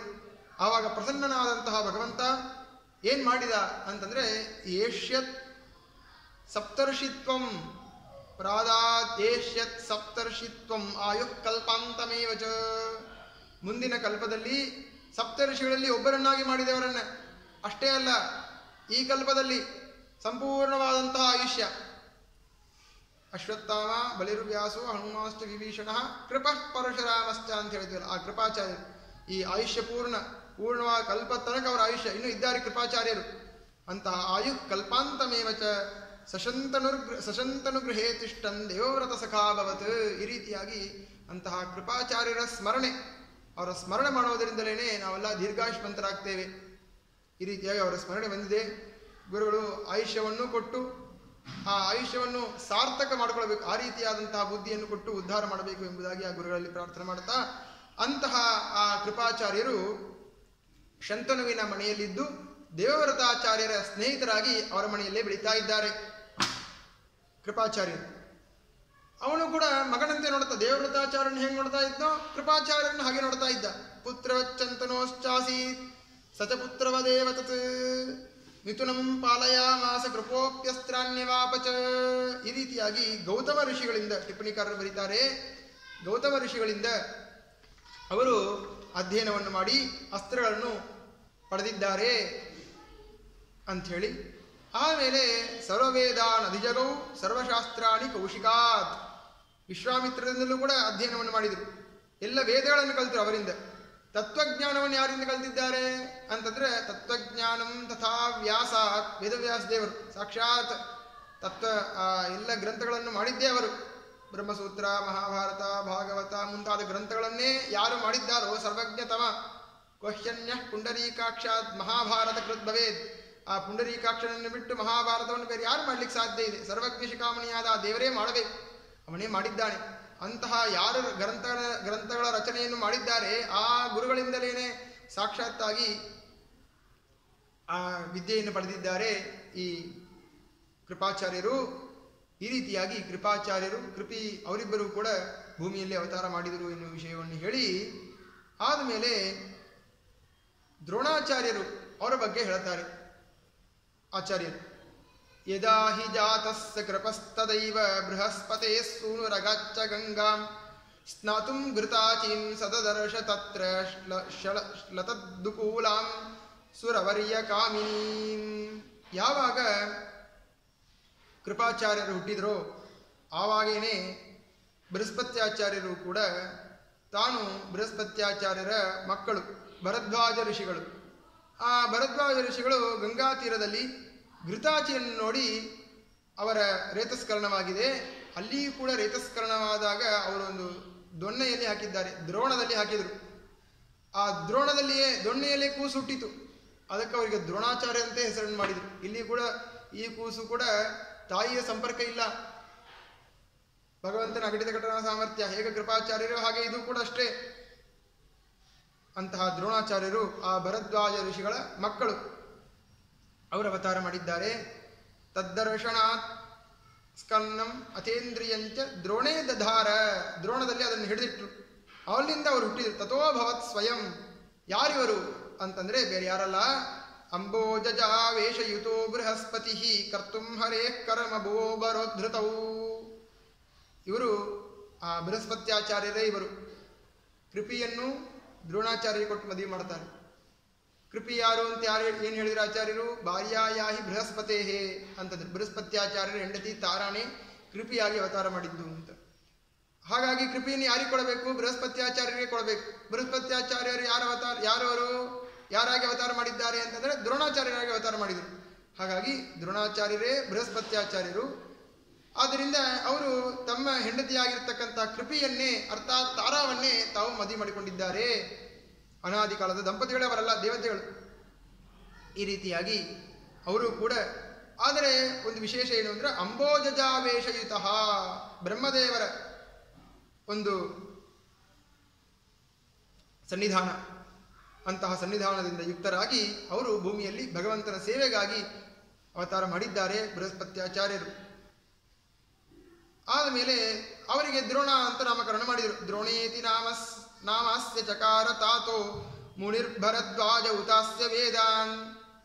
ಆವಾಗ ಪ್ರಸನ್ನನಾದಂತಹ ಭಗವಂತ ಏನ್ ಮಾಡಿದ ಅಂತಂದ್ರೆ, ಏಷ್ಯತ್ ಸಪ್ತರ್ಷಿತ್ವಂ ಪ್ರಾದಾದೇಶ್ಯತ್ ಸಪ್ತರ್ಷಿತ್ವಂ ಆಯುಃ ಕಲ್ಪಾಂತಮೇವ ಚ. ಮುಂದಿನ ಕಲ್ಪದಲ್ಲಿ ಸಪ್ತರ್ಷಿಗಳಲ್ಲಿ ಒಬ್ಬರನ್ನಾಗಿ ಮಾಡಿದವರನ್ನ. ಅಷ್ಟೇ ಅಲ್ಲ, ಈ ಕಲ್ಪದಲ್ಲಿ ಸಂಪೂರ್ಣವಾದಂತಹ ಆಯುಷ್ಯ. ಅಶ್ವತ್ಥಾಮ ಬಲಿರ್ವ್ಯಾಸೋ ಹನುಮಾಶ್ಚ ವಿಭೀಷಣ ಕೃಪಃ ಪರಶುರಾಮಶ್ಚ ಅಂತ ಹೇಳಿದ್ವಲ್ಲ, ಆ ಕೃಪಾಚಾರ್ಯರು ಈ ಆಯುಷ್ಯ ಪೂರ್ಣವಾದ ಕಲ್ಪ ತನಕ ಅವರ ಆಯುಷ್ಯ ಇನ್ನೂ ಇದ್ದಾರೆ ಕೃಪಾಚಾರ್ಯರು. ಅಂತಹ ಆಯುಃ ಕಲ್ಪಾಂತಮೇವ ಚ ಸಶಂತನುಗೃಹೇ ತಿಷ್ಟನ್ ದೇವವ್ರತ ಸಖಾಭವತ್. ಈ ರೀತಿಯಾಗಿ ಅಂತಹ ಕೃಪಾಚಾರ್ಯರ ಸ್ಮರಣೆ, ಅವರ ಸ್ಮರಣೆ ಮಾಡುವುದರಿಂದಲೇ ನಾವೆಲ್ಲ ದೀರ್ಘಾಯುಷ್ಮಂತರಾಗ್ತೇವೆ. ಈ ರೀತಿಯಾಗಿ ಅವರ ಸ್ಮರಣೆ ಬಂದಿದೆ. ಗುರುಗಳು ಆಯುಷ್ಯವನ್ನು ಕೊಟ್ಟು ಆ ಆಯುಷ್ಯವನ್ನು ಸಾರ್ಥಕ ಮಾಡಿಕೊಳ್ಬೇಕು, ಆ ರೀತಿಯಾದಂತಹ ಬುದ್ಧಿಯನ್ನು ಕೊಟ್ಟು ಉದ್ಧಾರ ಮಾಡಬೇಕು ಎಂಬುದಾಗಿ ಆ ಗುರುಗಳಲ್ಲಿ ಪ್ರಾರ್ಥನೆ ಮಾಡುತ್ತಾ, ಅಂತಹ ಆ ಕೃಪಾಚಾರ್ಯರು ಶಂತನುವಿನ ಮನೆಯಲ್ಲಿದ್ದು ದೇವವ್ರತಾಚಾರ್ಯರ ಸ್ನೇಹಿತರಾಗಿ ಅವರ ಮನೆಯಲ್ಲೇ ಬೆಳೀತಾ ಇದ್ದಾರೆ. ಕೃಪಾಚಾರ್ಯರು ಅವನು ಕೂಡ ಮಗನಂತೆ ನೋಡ್ತಾ, ದೇವವ್ರತಾಚಾರ್ಯನ ಹೆಂಗೆ ನೋಡ್ತಾ ಇದ್ನೋ ಕೃಪಾಚಾರ್ಯರನ್ನು ಹಾಗೆ ನೋಡ್ತಾ ಇದ್ದ. ಪುತ್ರವಚ್ಚಂತನೋಶ್ಚಾಸೀತ್ ಸಚಪುತ್ರವದೇವ ತತ್ ಮಿಥುನಂ ಪಾಲಯಾಮಾಸ ಕೃಪೋಪ್ಯಸ್ತ್ರಾನ್ಯವಾಪಚ. ಈ ರೀತಿಯಾಗಿ ಗೌತಮ ಋಷಿಗಳಿಂದ, ಟಿಪ್ಪಣಿಕಾರರು ಬರೀತಾರೆ, ಗೌತಮ ಋಷಿಗಳಿಂದ ಅವರು ಅಧ್ಯಯನವನ್ನು ಮಾಡಿ ಅಸ್ತ್ರಗಳನ್ನು ಪಡೆದಿದ್ದಾರೆ ಅಂಥೇಳಿ. ಆಮೇಲೆ ಸರ್ವವೇದಾನ್ ಅಧಿಜಗೌ ಸರ್ವಶಾಸ್ತ್ರಾಣಿ ಕೌಶಿಕಾತ್. ವಿಶ್ವಾಮಿತ್ರರಿಂದಲೂ ಕೂಡ ಅಧ್ಯಯನವನ್ನು ಮಾಡಿದರು. ಎಲ್ಲ ವೇದಗಳನ್ನು ಕಲಿತರು ಅವರಿಂದ. ತತ್ವಜ್ಞಾನವನ್ನು ಯಾರಿಂದ ಕಲಿತಿದ್ದಾರೆ ಅಂತಂದ್ರೆ, ತತ್ವಜ್ಞಾನಂ ತಥಾ ವ್ಯಾಸಾತ್, ವೇದವ್ಯಾಸ ದೇವರು ಸಾಕ್ಷಾತ್ ತತ್ವ ಎಲ್ಲ ಗ್ರಂಥಗಳನ್ನು ಮಾಡಿದ್ದೇ ಅವರು. ಬ್ರಹ್ಮಸೂತ್ರ, ಮಹಾಭಾರತ, ಭಾಗವತ ಮುಂತಾದ ಗ್ರಂಥಗಳನ್ನೇ ಯಾರು ಮಾಡಿದ್ದಾರೋ ಸರ್ವಜ್ಞತಮ. ಕ್ವಶ್ಯನ್ಯ ಪುಂಡರೀಕಾಕ್ಷಾತ್ ಮಹಾಭಾರತ ಕೃತ್ ಭವೇದ್. ಆ ಪುಂಡರೀಕಾಕ್ಷನನ್ನು ಬಿಟ್ಟು ಮಹಾಭಾರತವನ್ನು ಬೇರೆ ಯಾರು ಮಾಡ್ಲಿಕ್ಕೆ ಸಾಧ್ಯ ಇದೆ? ಸರ್ವಜ್ಞ ಶಿಖಾಮಣಿಯಾದ ಆ ದೇವರೇ ಮಾಡಬೇಕು, ಅವನೇ ಮಾಡಿದ್ದಾನೆ. ಅಂತಹ ಯಾರು ಗ್ರಂಥಗಳ ರಚನೆಯನ್ನು ಮಾಡಿದ್ದಾರೆ ಆ ಗುರುಗಳಿಂದಲೇ ಸಾಕ್ಷಾತ್ತಾಗಿ ಆ ವಿದ್ಯೆಯನ್ನು ಪಡೆದಿದ್ದಾರೆ ಈ ಕೃಪಾಚಾರ್ಯರು. ಈ ರೀತಿಯಾಗಿ ಕೃಪಾಚಾರ್ಯರು ಕೃಪಿ ಅವರಿಬ್ಬರು ಕೂಡ ಭೂಮಿಯಲ್ಲಿ ಅವತಾರ ಮಾಡಿದರು ಎನ್ನುವ ವಿಷಯವನ್ನು ಹೇಳಿ ಆದಮೇಲೆ ದ್ರೋಣಾಚಾರ್ಯರು ಅವರ ಬಗ್ಗೆ ಹೇಳ್ತಾರೆ ಆಚಾರ್ಯರು. ಯದಾ ಹಿ ಜಾತಸ್ಯ ಕೃಪಸ್ತದೈವ ಬೃಹಸ್ಪತೆ ಸೂನುರಗಾಚ್ಚ ಗಂಗಾಂ ಸ್ನಾತುಂ ಘೃತಾಚೀಂ ಸದದರ್ಶ ತತ್ರ ಶ್ಲತದ್ದುಕೂಲಾಂ ಸುರವರ್ಯ ಕಾಮಿನೀಂ. ಯಾವಾಗ ಕೃಪಾಚಾರ್ಯರು ಹುಟ್ಟಿದರೋ ಆವಾಗೇನೆ ಬೃಹಸ್ಪತ್ಯಾಚಾರ್ಯರು ಕೂಡ ತಾನು ಬೃಹಸ್ಪತ್ಯಾಚಾರ್ಯರ ಮಕ್ಕಳು ಭರದ್ವಾಜ ಋಷಿಗಳು. ಆ ಭರದ್ವಾಜ ಋಷಿಗಳು ಗಂಗಾ ತೀರದಲ್ಲಿ ಘೃತಾಚಿಯನ್ನು ನೋಡಿ ಅವರ ರೇತಸ್ಕರಣವಾಗಿದೆ. ಅಲ್ಲಿಯೂ ಕೂಡ ರೇತಸ್ಕರಣವಾದಾಗ ಅವರೊಂದು ದೊಣ್ಣೆಯಲ್ಲಿ ಹಾಕಿದ್ದಾರೆ, ದ್ರೋಣದಲ್ಲಿ ಹಾಕಿದರು. ಆ ದೊಣ್ಣೆಯಲ್ಲೇ ಕೂಸು ಹುಟ್ಟಿತು. ಅದಕ್ಕೆ ಅವರಿಗೆ ದ್ರೋಣಾಚಾರ್ಯ ಅಂತ ಹೆಸರನ್ನು ಮಾಡಿದರು. ಇಲ್ಲಿ ಕೂಡ ಈ ಕೂಸು ಕೂಡ ತಾಯಿಯ ಸಂಪರ್ಕ ಇಲ್ಲ. ಭಗವಂತನ ಅಘಟಿತ ಘಟನಾ ಸಾಮರ್ಥ್ಯ ಹೇಗೆ ಕೃಪಾಚಾರ್ಯರು ಹಾಗೆ ಇದು ಕೂಡ ಅಷ್ಟೇ. ಅಂತಹ ದ್ರೋಣಾಚಾರ್ಯರು ಆ ಭರದ್ವಾಜ ಋಷಿಗಳ ಮಕ್ಕಳು, ಅವರು ಅವತಾರ ಮಾಡಿದ್ದಾರೆ. ತದ್ದರ್ಶನಾತ್ ಸ್ಕನ್ನಂ ಅಥೇಂದ್ರಿಯಂಚ ದ್ರೋಣೇ ದಧಾರ. ದ್ರೋಣದಲ್ಲಿ ಅದನ್ನು ಹಿಡಿದಿಟ್ರು, ಅಲ್ಲಿಂದ ಅವರು ಹುಟ್ಟಿದ್ರು. ತಥೋಭವತ್ ಸ್ವಯಂ. ಯಾರಿವರು ಅಂತಂದ್ರೆ ಬೇರೆ ಯಾರಲ್ಲ, ಅಂಬೋಜಾವೇಶಯುತೋ ಬೃಹಸ್ಪತಿ ಕರ್ತುಂ ಹರೇ ಕರ್ಮ ಭೋಬರೋಧೃತೌ. ಇವರು ಆ ಬೃಹಸ್ಪತ್ಯಾಚಾರ್ಯರೇ. ಇವರು ಕೃಪಿಯನ್ನು ದ್ರೋಣಾಚಾರ್ಯ ಕೊಟ್ಟು ಮದುವೆ ಮಾಡ್ತಾರೆ. ಕೃಪಿ ಯಾರು ಅಂತ ಏನು ಹೇಳಿದ್ರು ಆಚಾರ್ಯರು? ಭಾರ್ಯಾಯಾಹಿ ಬೃಹಸ್ಪತೇಹೇ ಅಂತಂದ್ರೆ, ಬೃಹಸ್ಪತ್ಯಾಚಾರ್ಯರು ಹೆಂಡತಿ ತಾರಾಣೆ ಕೃಪಿಯಾಗಿ ಅವತಾರ ಮಾಡಿದ್ದು ಅಂತ. ಹಾಗಾಗಿ ಕೃಪಿಯನ್ನು ಯಾರಿಗೆ ಕೊಡಬೇಕು? ಬೃಹಸ್ಪತ್ಯಾಚಾರ್ಯರಿಗೆ ಕೊಡಬೇಕು. ಬೃಹಸ್ಪತ್ಯಾಚಾರ್ಯರು ಯಾರಾಗಿ ಅವತಾರ ಮಾಡಿದ್ದಾರೆ ಅಂತಂದ್ರೆ ದ್ರೋಣಾಚಾರ್ಯರಾಗಿ ಅವತಾರ ಮಾಡಿದರು. ಹಾಗಾಗಿ ದ್ರೋಣಾಚಾರ್ಯರೇ ಬೃಹಸ್ಪತ್ಯಾಚಾರ್ಯರು. ಆದ್ದರಿಂದ ಅವರು ತಮ್ಮ ಹೆಂಡತಿಯಾಗಿರ್ತಕ್ಕಂಥ ಕೃಪಿಯನ್ನೇ ಅರ್ಥಾತ್ ತಾರಾವನ್ನೇ ತಾವು ಮದುವೆ ಮಾಡಿಕೊಂಡಿದ್ದಾರೆ. ಅನಾದಿ ಕಾಲದ ದಂಪತಿಗಳೇ ಅವರಲ್ಲ, ದೇವತೆಗಳು. ಈ ರೀತಿಯಾಗಿ ಅವರು ಕೂಡ. ಆದರೆ ಒಂದು ವಿಶೇಷ ಏನು ಅಂದರೆ ಅಂಬೋಜಾವೇಶಯುತ ಬ್ರಹ್ಮದೇವರ ಒಂದು ಸನ್ನಿಧಾನ, ಅಂತಹ ಸನ್ನಿಧಾನದಿಂದ ಯುಕ್ತರಾಗಿ ಅವರು ಭೂಮಿಯಲ್ಲಿ ಭಗವಂತನ ಸೇವೆಗಾಗಿ ಅವತಾರ ಮಾಡಿದ್ದಾರೆ ಬೃಹಸ್ಪತ್ಯಾಚಾರ್ಯರು. ಆದಮೇಲೆ ಅವರಿಗೆ ದ್ರೋಣ ಅಂತ ನಾಮಕರಣ ಮಾಡಿದರು. ದ್ರೋಣೇತಿ ನಾಮಸ್ಯ ಚಕಾರ ತಾತೋ ಮುನಿರ್ಭರದ್ವಾಜ ಉತಾಸ್ಯ ವೇದಾನ್.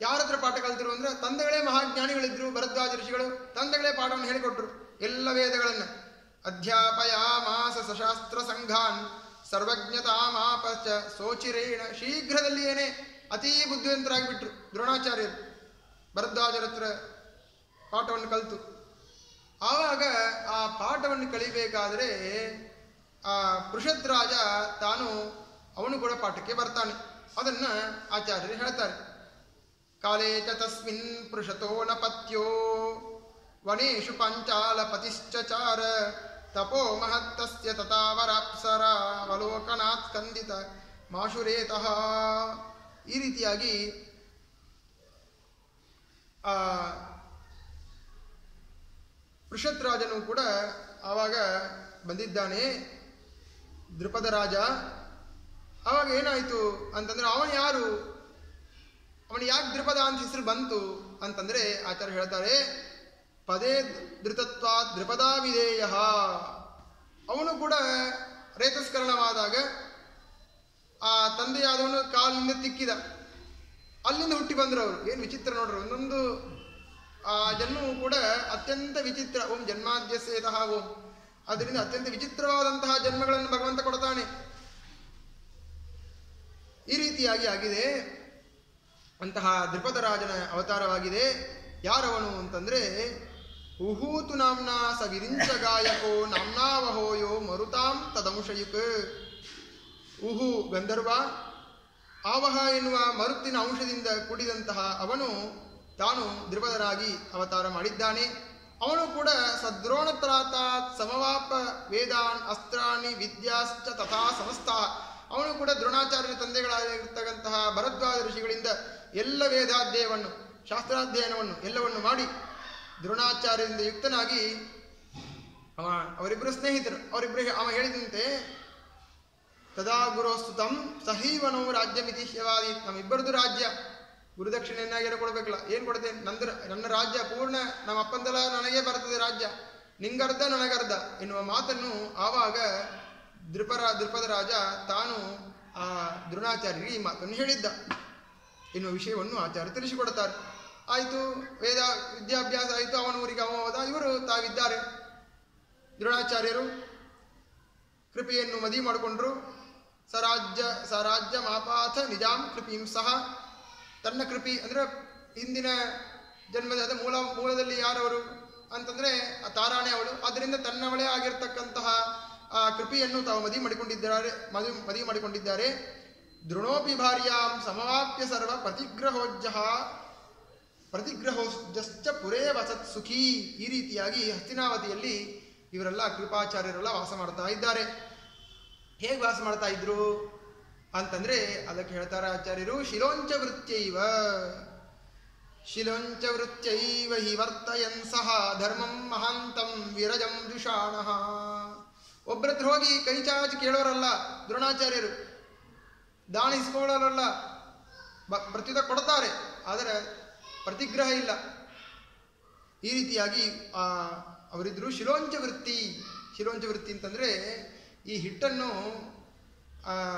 ಯಾರ ಹತ್ರ ಪಾಠ ಕಲ್ತಿರು ಅಂದರೆ ತಂದೆಗಳೇ ಮಹಾಜ್ಞಾನಿಗಳಿದ್ರು. ಭರದ್ವಾಜ ಋಷಿಗಳು ತಂದೆಗಳೇ ಪಾಠವನ್ನು ಹೇಳಿಕೊಟ್ರು, ಎಲ್ಲ ವೇದಗಳನ್ನು. ಅಧ್ಯಾಪಯಾಮಾಸ ಸಶಾಸ್ತ್ರ ಸಂಘಾನ್ ಸರ್ವಜ್ಞತಾಮಾಪಚ ಸೋಚಿರೇಣ. ಶೀಘ್ರದಲ್ಲಿಯೇನೆ ಅತೀ ಬುದ್ಧಿವಂತರಾಗಿಬಿಟ್ರು ದ್ರೋಣಾಚಾರ್ಯರು ಭರದ್ವಾಜರ ಹತ್ರ ಪಾಠವನ್ನು ಕಲಿತು. ಆವಾಗ ಆ ಪಾಠವನ್ನು ಕಲಿಬೇಕಾದರೆ ಆ ಪೃಷದ್ರಾಜ ಅವನು ಕೂಡ ಪಾಠಕ್ಕೆ ಬರ್ತಾನೆ. ಅದನ್ನು ಆಚಾರ್ಯರು ಹೇಳ್ತಾರೆ. ಕಾಲೇ ಚ ತಸ್ಮಿನ್ ಪೃಷತೋ ನ ಪತ್ಯೋ ವನೇಶು ಪಂಚಾಲಪತಿಶ್ಚಚಾರ ತಪೋ ಮಹತ್ತಸ್ಯ ತಥಾವರಾಪ್ಸರ ಅವಲೋಕನಾತ್ ಸ್ಕಂದಿತ ಮಾಶುರೇತಃ. ಈ ರೀತಿಯಾಗಿ ಪೃಷದ್ರಾಜನು ಕೂಡ ಆವಾಗ ಬಂದಿದ್ದಾನೆ, ದೃಪದ ರಾಜ. ಆವಾಗ ಏನಾಯಿತು ಅಂತಂದರೆ ಅವನು ಯಾರು, ಅವನು ಯಾಕೆ ದೃಪದ ಅಂತ ಹೆಸರು ಬಂತು ಅಂತಂದರೆ ಆಚಾರ್ಯ ಹೇಳ್ತಾರೆ, ಪದೇ ಧೃತತ್ವಾ ದೃಪದಾ ವಿಧೇಯ. ಅವನು ಕೂಡ ರೇತಸ್ಕರಣವಾದಾಗ ಆ ತಂದೆಯಾದವನು ಕಾಲಿನಿಂದ ತಿಕ್ಕಿದ, ಅಲ್ಲಿಂದ ಹುಟ್ಟಿ ಬಂದರು ಅವರು. ಏನು ವಿಚಿತ್ರ ನೋಡ್ರಿ, ಒಂದೊಂದು ಆ ಜನ್ಮವು ಕೂಡ ಅತ್ಯಂತ ವಿಚಿತ್ರ. ಓಂ ಜನ್ಮಾದ್ಯಸೇತಃ ಓಂ. ಅದರಿಂದ ಅತ್ಯಂತ ವಿಚಿತ್ರವಾದಂತಹ ಜನ್ಮಗಳನ್ನು ಭಗವಂತ ಕೊಡ್ತಾನೆ. ಈ ರೀತಿಯಾಗಿ ಆಗಿದೆ. ಅಂತಹ ದೃಪದ ರಾಜನ ಅವತಾರವಾಗಿದೆ. ಯಾರವನು ಅಂತಂದ್ರೆ ಉಹೂತು ನಾಮ್ನಾ ಸ ವಿರಿಂಚ ಗಾಯಕೋ ನಾಮ್ನಾವಹೋಯೋ ಮರುತಾಂ ತದಂಶಯುಕ್. ಉಹು ಗಂಧರ್ವ, ಆವಹ ಎನ್ನುವ ಮರುತ್ತಿನ ಅಂಶದಿಂದ ಕೂಡಿದಂತಹ ಅವನು ತಾನು ದೃಪದರಾಗಿ ಅವತಾರ ಮಾಡಿದ್ದಾನೆ. ಅವನು ಕೂಡ ಸದ್ರೋಣತ್ರಾತಾತ್ ಸಮವಾಪ ವೇದಾನ್ ಅಸ್ತ್ರಾಣಿ ವಿದ್ಯಾಶ್ಚ ತಥಾ ಸಮಸ್ತಾ. ಅವನು ಕೂಡ ದ್ರೋಣಾಚಾರ್ಯರ ತಂದೆಗಳಾಗಿರ್ತಕ್ಕಂತಹ ಭರದ್ವಾಜ ಋಷಿಗಳಿಂದ ಎಲ್ಲ ವೇದಾಧ್ಯಯನವನ್ನು ಶಾಸ್ತ್ರಾಧ್ಯಯನವನ್ನು ಎಲ್ಲವನ್ನು ಮಾಡಿ ದ್ರೋಣಾಚಾರ್ಯರಿಂದ ಯುಕ್ತನಾಗಿ ಅವರಿಬ್ಬರು ಸ್ನೇಹಿತರು. ಅವ ಹೇಳಿದಂತೆ ತದಾ ಗುರೋಸ್ತುತಂ ಸಹೀವನೋ ರಾಜ್ಯಮಿತಿ ಹ್ಯವಾದಿ. ನಮ್ಮಿಬ್ಬರದು ರಾಜ್ಯ, ಗುರುದಕ್ಷಿಣೆಯನ್ನಾಗಿರೋ ಕೊಡ್ಬೇಕಲ್ಲ. ಏನು ಕೊಡ್ತೇನೆ, ನನ್ನ ರಾಜ್ಯ ಪೂರ್ಣ, ನಮ್ಮ ಅಪ್ಪಂದೆಲ್ಲ ನನಗೇ ಬರ್ತದೆ ರಾಜ್ಯ, ನಿಂಗರ್ಧ ನನಗರ್ಧ ಎನ್ನುವ ಮಾತನ್ನು ಆವಾಗ ದೃಪದ ರಾಜ ತಾನು ಆ ದ್ರೋಣಾಚಾರ್ಯರಿಗೆ ಈ ಮಾತನ್ನು ಹೇಳಿದ್ದ ಎನ್ನುವ ವಿಷಯವನ್ನು ಆಚಾರ್ಯ ತಿಳಿಸಿಕೊಡ್ತಾರೆ. ಆಯಿತು, ವಿದ್ಯಾಭ್ಯಾಸ ಆಯಿತು, ಅವನ ಊರಿಗೆ ಅವ ಹೋದ. ಇವರು ತಾವಿದ್ದಾರೆ ದ್ರೋಣಾಚಾರ್ಯರು. ಕೃಪೆಯನ್ನು ಮದುವೆ ಮಾಡಿಕೊಂಡ್ರು. ಸರಾಜ್ಯ ಮಾಪಾಥ ನಿಜಾಂ ಕೃಪೀಂ ಸಹ. ತನ್ನ ಕೃಪಿ ಅಂದರೆ ಹಿಂದಿನ ಜನ್ಮದ ಮೂಲದಲ್ಲಿ ಯಾರವರು ಅಂತಂದರೆ ತಾರಾಣೆ ಅವಳು. ಆದ್ದರಿಂದ ತನ್ನವಳೇ ಆಗಿರ್ತಕ್ಕಂತಹ ಆ ಕೃಪಿಯನ್ನು ತಾವು ಮದುವೆ ಮಾಡಿಕೊಂಡಿದ್ದಾರೆ. ದೃಣೋಪಿ ಭಾರ್ಯಾಂ ಸಮವಾಪ್ಯ ಸರ್ವ ಪ್ರತಿಗ್ರಹೋಜ್ಜಶ್ಚ ಪುರೇ ವಸತ್ ಸುಖಿ. ಈ ರೀತಿಯಾಗಿ ಹಸ್ತಿನಾವತಿಯಲ್ಲಿ ಇವರೆಲ್ಲ ಕೃಪಾಚಾರ್ಯರೆಲ್ಲ ವಾಸ ಮಾಡ್ತಾ ಇದ್ದಾರೆ. ಹೇಗೆ ವಾಸ ಮಾಡ್ತಾ ಇದ್ರು ಅಂತಂದ್ರೆ ಅದಕ್ಕೆ ಹೇಳ್ತಾರೆ ಆಚಾರ್ಯರು, ಶಿಲೋಂಚ ವೃತ್ಯೈವ ಹಿ ವರ್ತಯನ್ ಸಹ ಧರ್ಮಂ ಮಹಾಂತಂ ವಿರಜಂ ದುಷಾಣಃ. ಒಬ್ಬರತ್ರ ಹೋಗಿ ಕೈ ಚಾಚಿ ಕೇಳೋರಲ್ಲ ದ್ರೋಣಾಚಾರ್ಯರು, ದಾಣಿಸ್ಕೊಳ್ಳೋರಲ್ಲ. ಪ್ರತ್ಯುತ ಕೊಡ್ತಾರೆ, ಆದರೆ ಪ್ರತಿಗ್ರಹ ಇಲ್ಲ. ಈ ರೀತಿಯಾಗಿ ಅವರಿದ್ರು. ಶಿಲೋಂಚ ವೃತ್ತಿ ಅಂತಂದರೆ ಈ ಹಿಟ್ಟನ್ನು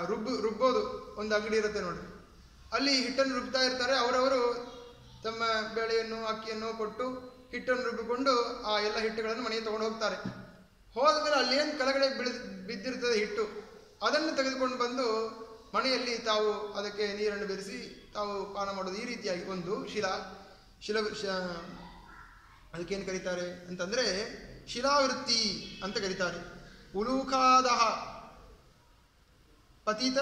ರುಬ್ಬೋದು. ಒಂದು ಅಂಗಡಿ ಇರುತ್ತೆ ನೋಡ್ರಿ, ಅಲ್ಲಿ ಹಿಟ್ಟನ್ನು ರುಬ್ತಾ ಇರ್ತಾರೆ. ಅವರವರು ತಮ್ಮ ಬೇಳೆಯನ್ನು ಅಕ್ಕಿಯನ್ನು ಕೊಟ್ಟು ಹಿಟ್ಟನ್ನು ರುಬ್ಬಿಕೊಂಡು ಆ ಎಲ್ಲ ಹಿಟ್ಟುಗಳನ್ನು ಮನೆಗೆ ತೊಗೊಂಡು ಹೋಗ್ತಾರೆ. ಹೋದ ಮೇಲೆ ಅಲ್ಲೇನು ಕೆಳಗಡೆ ಬಿದ್ದಿರ್ತದೆ ಹಿಟ್ಟು, ಅದನ್ನು ತೆಗೆದುಕೊಂಡು ಬಂದು ಮನೆಯಲ್ಲಿ ತಾವು ಅದಕ್ಕೆ ನೀರನ್ನು ಬೆರೆಸಿ ತಾವು ಪಾನ ಮಾಡೋದು. ಈ ರೀತಿಯಾಗಿ ಒಂದು ಅದಕ್ಕೇನು ಕರೀತಾರೆ ಅಂತಂದರೆ ಶಿಲಾವೃತ್ತಿ ಅಂತ ಕರೀತಾರೆ. ಉಲೂಖಾದಹ ಪತಿತ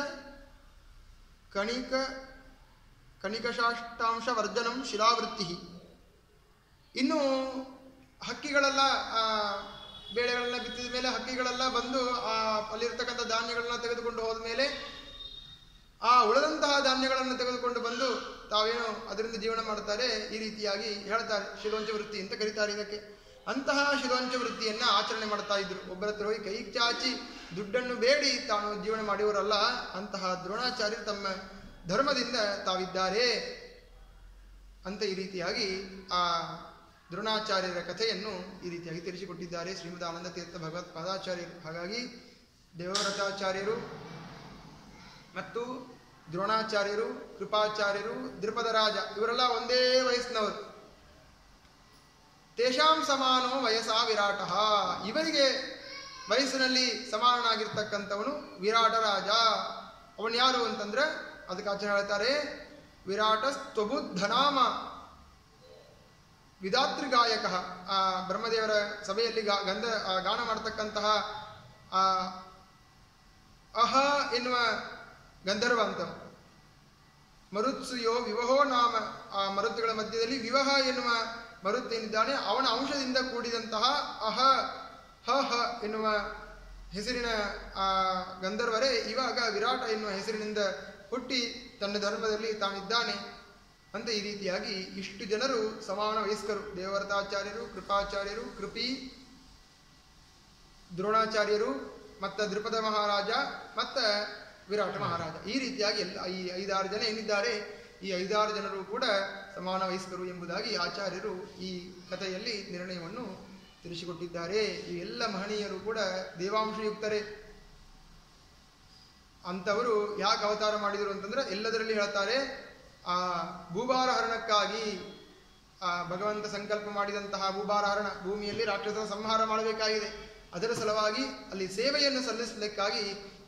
ಕಣಿಕಶಾಷ್ಟಾಂಶ ವರ್ಜನಂ ಶಿಲಾವೃತ್ತಿ. ಇನ್ನು ಹಕ್ಕಿಗಳೆಲ್ಲ ಬೇಳೆಗಳನ್ನ ಬಿತ್ತಿದ ಮೇಲೆ ಹಕ್ಕಿಗಳೆಲ್ಲ ಬಂದು ಅಲ್ಲಿರ್ತಕ್ಕಂಥ ಧಾನ್ಯಗಳನ್ನ ತೆಗೆದುಕೊಂಡು ಹೋದ ಮೇಲೆ ಆ ಉಳಿದಂತಹ ಧಾನ್ಯಗಳನ್ನು ತೆಗೆದುಕೊಂಡು ಬಂದು ತಾವೇನು ಅದರಿಂದ ಜೀವನ ಮಾಡ್ತಾರೆ. ಈ ರೀತಿಯಾಗಿ ಹೇಳ್ತಾರೆ, ಶಿಲೋಂಚ ವೃತ್ತಿ ಅಂತ ಕರೀತಾರೆ ಇದಕ್ಕೆ. ಅಂತಹ ಶಿಲೋಂಚ ವೃತ್ತಿಯನ್ನು ಆಚರಣೆ ಮಾಡ್ತಾ ಇದ್ರು. ಒಬ್ಬರ ಹತ್ರ ಹೋಗಿ ಕೈ ಚಾಚಿ ದುಡ್ಡನ್ನು ಬೇಡಿ ತಾನು ಜೀವನ ಮಾಡಿಯವರಲ್ಲ. ಅಂತಹ ದ್ರೋಣಾಚಾರ್ಯರು ತಮ್ಮ ಧರ್ಮದಿಂದ ತಾವಿದ್ದಾರೆ ಅಂತ ಈ ರೀತಿಯಾಗಿ ಆ ದ್ರೋಣಾಚಾರ್ಯರ ಕಥೆಯನ್ನು ಈ ರೀತಿಯಾಗಿ ತಿಳಿಸಿಕೊಟ್ಟಿದ್ದಾರೆ ಶ್ರೀಮದ್ ಆನಂದ ತೀರ್ಥ ಭಗವತ್ ಪಾದಾಚಾರ್ಯರು. ಹಾಗಾಗಿ ದೇವವ್ರತಾಚಾರ್ಯರು ಮತ್ತು ದ್ರೋಣಾಚಾರ್ಯರು, ಕೃಪಾಚಾರ್ಯರು, ದ್ರುಪದ ರಾಜ ಇವರೆಲ್ಲ ಒಂದೇ ವಯಸ್ಸಿನವರು. ತೇಷಾಂ ಸಮಾನೋ ವಯಸ್ಸಾ ವಿರಾಟ. ಇವರಿಗೆ ವಯಸ್ಸಿನಲ್ಲಿ ಸಮಾನನಾಗಿರ್ತಕ್ಕಂಥವನು ವಿರಾಟ ರಾಜ. ಅವನು ಯಾರು ಅಂತಂದ್ರೆ ಅದಕ್ಕೆ ಆಚಾರ್ಯ ಹೇಳ್ತಾರೆ, ವಿರಾಟ ಸ್ತುಬುದ್ಧನಾಮ ವಿಧಾತೃಗಾಯಕ. ಆ ಬ್ರಹ್ಮದೇವರ ಸಭೆಯಲ್ಲಿ ಗಾನ ಮಾಡತಕ್ಕಂತಹ ಅಹ ಎನ್ನುವ ಗಂಧರ್ವ ಅಂತ. ಮರುತ್ಸುಯೋ ವಿವಹೋ ನಾಮ. ಆ ಮರುತ್ತುಗಳ ಮಧ್ಯದಲ್ಲಿ ವಿವಹ ಎನ್ನುವ ಮರುತ್ ಏನಿದ್ದಾನೆ ಅವನ ಅಂಶದಿಂದ ಕೂಡಿದಂತಹ ಅಹ ಹ ಹ ಎನ್ನುವ ಹೆಸರಿನ ಆ ಗಂಧರ್ವರೇ ಇವಾಗ ವಿರಾಟ ಎನ್ನುವ ಹೆಸರಿನಿಂದ ಹುಟ್ಟಿ ತನ್ನ ಧರ್ಮದಲ್ಲಿ ತಾನಿದ್ದಾನೆ ಅಂತ ಈ ರೀತಿಯಾಗಿ ಇಷ್ಟು ಜನರು ಸಮಾನ ವಯಸ್ಕರು. ದೇವವ್ರತಾಚಾರ್ಯರು, ಕೃಪಾಚಾರ್ಯರು, ಕೃಪಿ, ದ್ರೋಣಾಚಾರ್ಯರು, ಮತ್ತು ದ್ರುಪದ ಮಹಾರಾಜ ಮತ್ತು ವಿರಾಟ ಮಹಾರಾಜ. ಈ ರೀತಿಯಾಗಿ ಈ 5-6 ಜನ ಏನಿದ್ದಾರೆ, ಈ 5-6 ಜನರು ಕೂಡ ಸಮಾನ ವಯಸ್ಕರು ಎಂಬುದಾಗಿ ಆಚಾರ್ಯರು ಈ ಕಥೆಯಲ್ಲಿ ನಿರ್ಣಯವನ್ನು ತಿಳಿಸಿಕೊಟ್ಟಿದ್ದಾರೆ. ಈ ಎಲ್ಲ ಮಹನೀಯರು ಕೂಡ ದೇವಾಂಶಯುಕ್ತರೇ. ಅಂಥವರು ಯಾಕೆ ಅವತಾರ ಮಾಡಿದರು ಅಂತಂದ್ರೆ ಎಲ್ಲದರಲ್ಲಿ ಹೇಳ್ತಾರೆ, ಆ ಭೂಭಾರ ಹರಣಕ್ಕಾಗಿ ಆ ಭಗವಂತ ಸಂಕಲ್ಪ ಮಾಡಿದಂತಹ ಭೂಭಾರ ಹರಣ, ಭೂಮಿಯಲ್ಲಿ ರಾಕ್ಷಸರ ಸಂಹಾರ ಮಾಡಬೇಕಾಗಿದೆ. ಅದರ ಸಲುವಾಗಿ ಅಲ್ಲಿ ಸೇವೆಯನ್ನು ಸಲ್ಲಿಸಲಿಕ್ಕಾಗಿ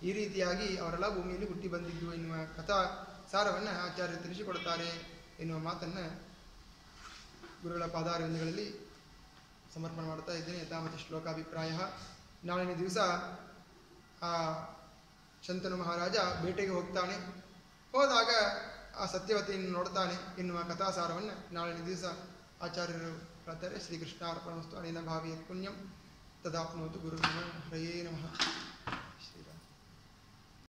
ಈ ರೀತಿಯಾಗಿ ಅವರೆಲ್ಲ ಭೂಮಿಯಲ್ಲಿ ಹುಟ್ಟಿ ಬಂದಿದ್ದು ಎನ್ನುವ ಕಥಾ ಸಾರವನ್ನು ಆಚಾರ್ಯರು ತಿಳಿಸಿಕೊಡ್ತಾರೆ ಎನ್ನುವ ಮಾತನ್ನು ಗುರುಗಳ ಪಾದಾರವಿಂದಗಳಲ್ಲಿ ಸಮರ್ಪಣೆ ಮಾಡ್ತಾ ಇದ್ದೇನೆ. ಯಥಾಮತಿ ಶ್ಲೋಕಾಭಿಪ್ರಾಯ. ನಾಳಿನ ದಿವಸ ಆ ಶಂತನು ಮಹಾರಾಜ ಬೇಟೆಗೆ ಹೋಗ್ತಾನೆ. ಹೋದಾಗ ಆ ಸತ್ಯವತಿಯನ್ನು ನೋಡ್ತಾನೆ ಎನ್ನುವ ಕಥಾಸಾರವನ್ನು ನಾಳಿನ ದಿವಸ ಆಚಾರ್ಯರು ಹೇಳ್ತಾರೆ. ಶ್ರೀಕೃಷ್ಣಾರ್ಪಣಮಸ್ತು. ಅನೇನ ಭಾವಿಯ ಪುಣ್ಯಂ ತದಾಪ್ನೋತು ಗುರುವಿನ ಹರಯೇ ನಮಃ.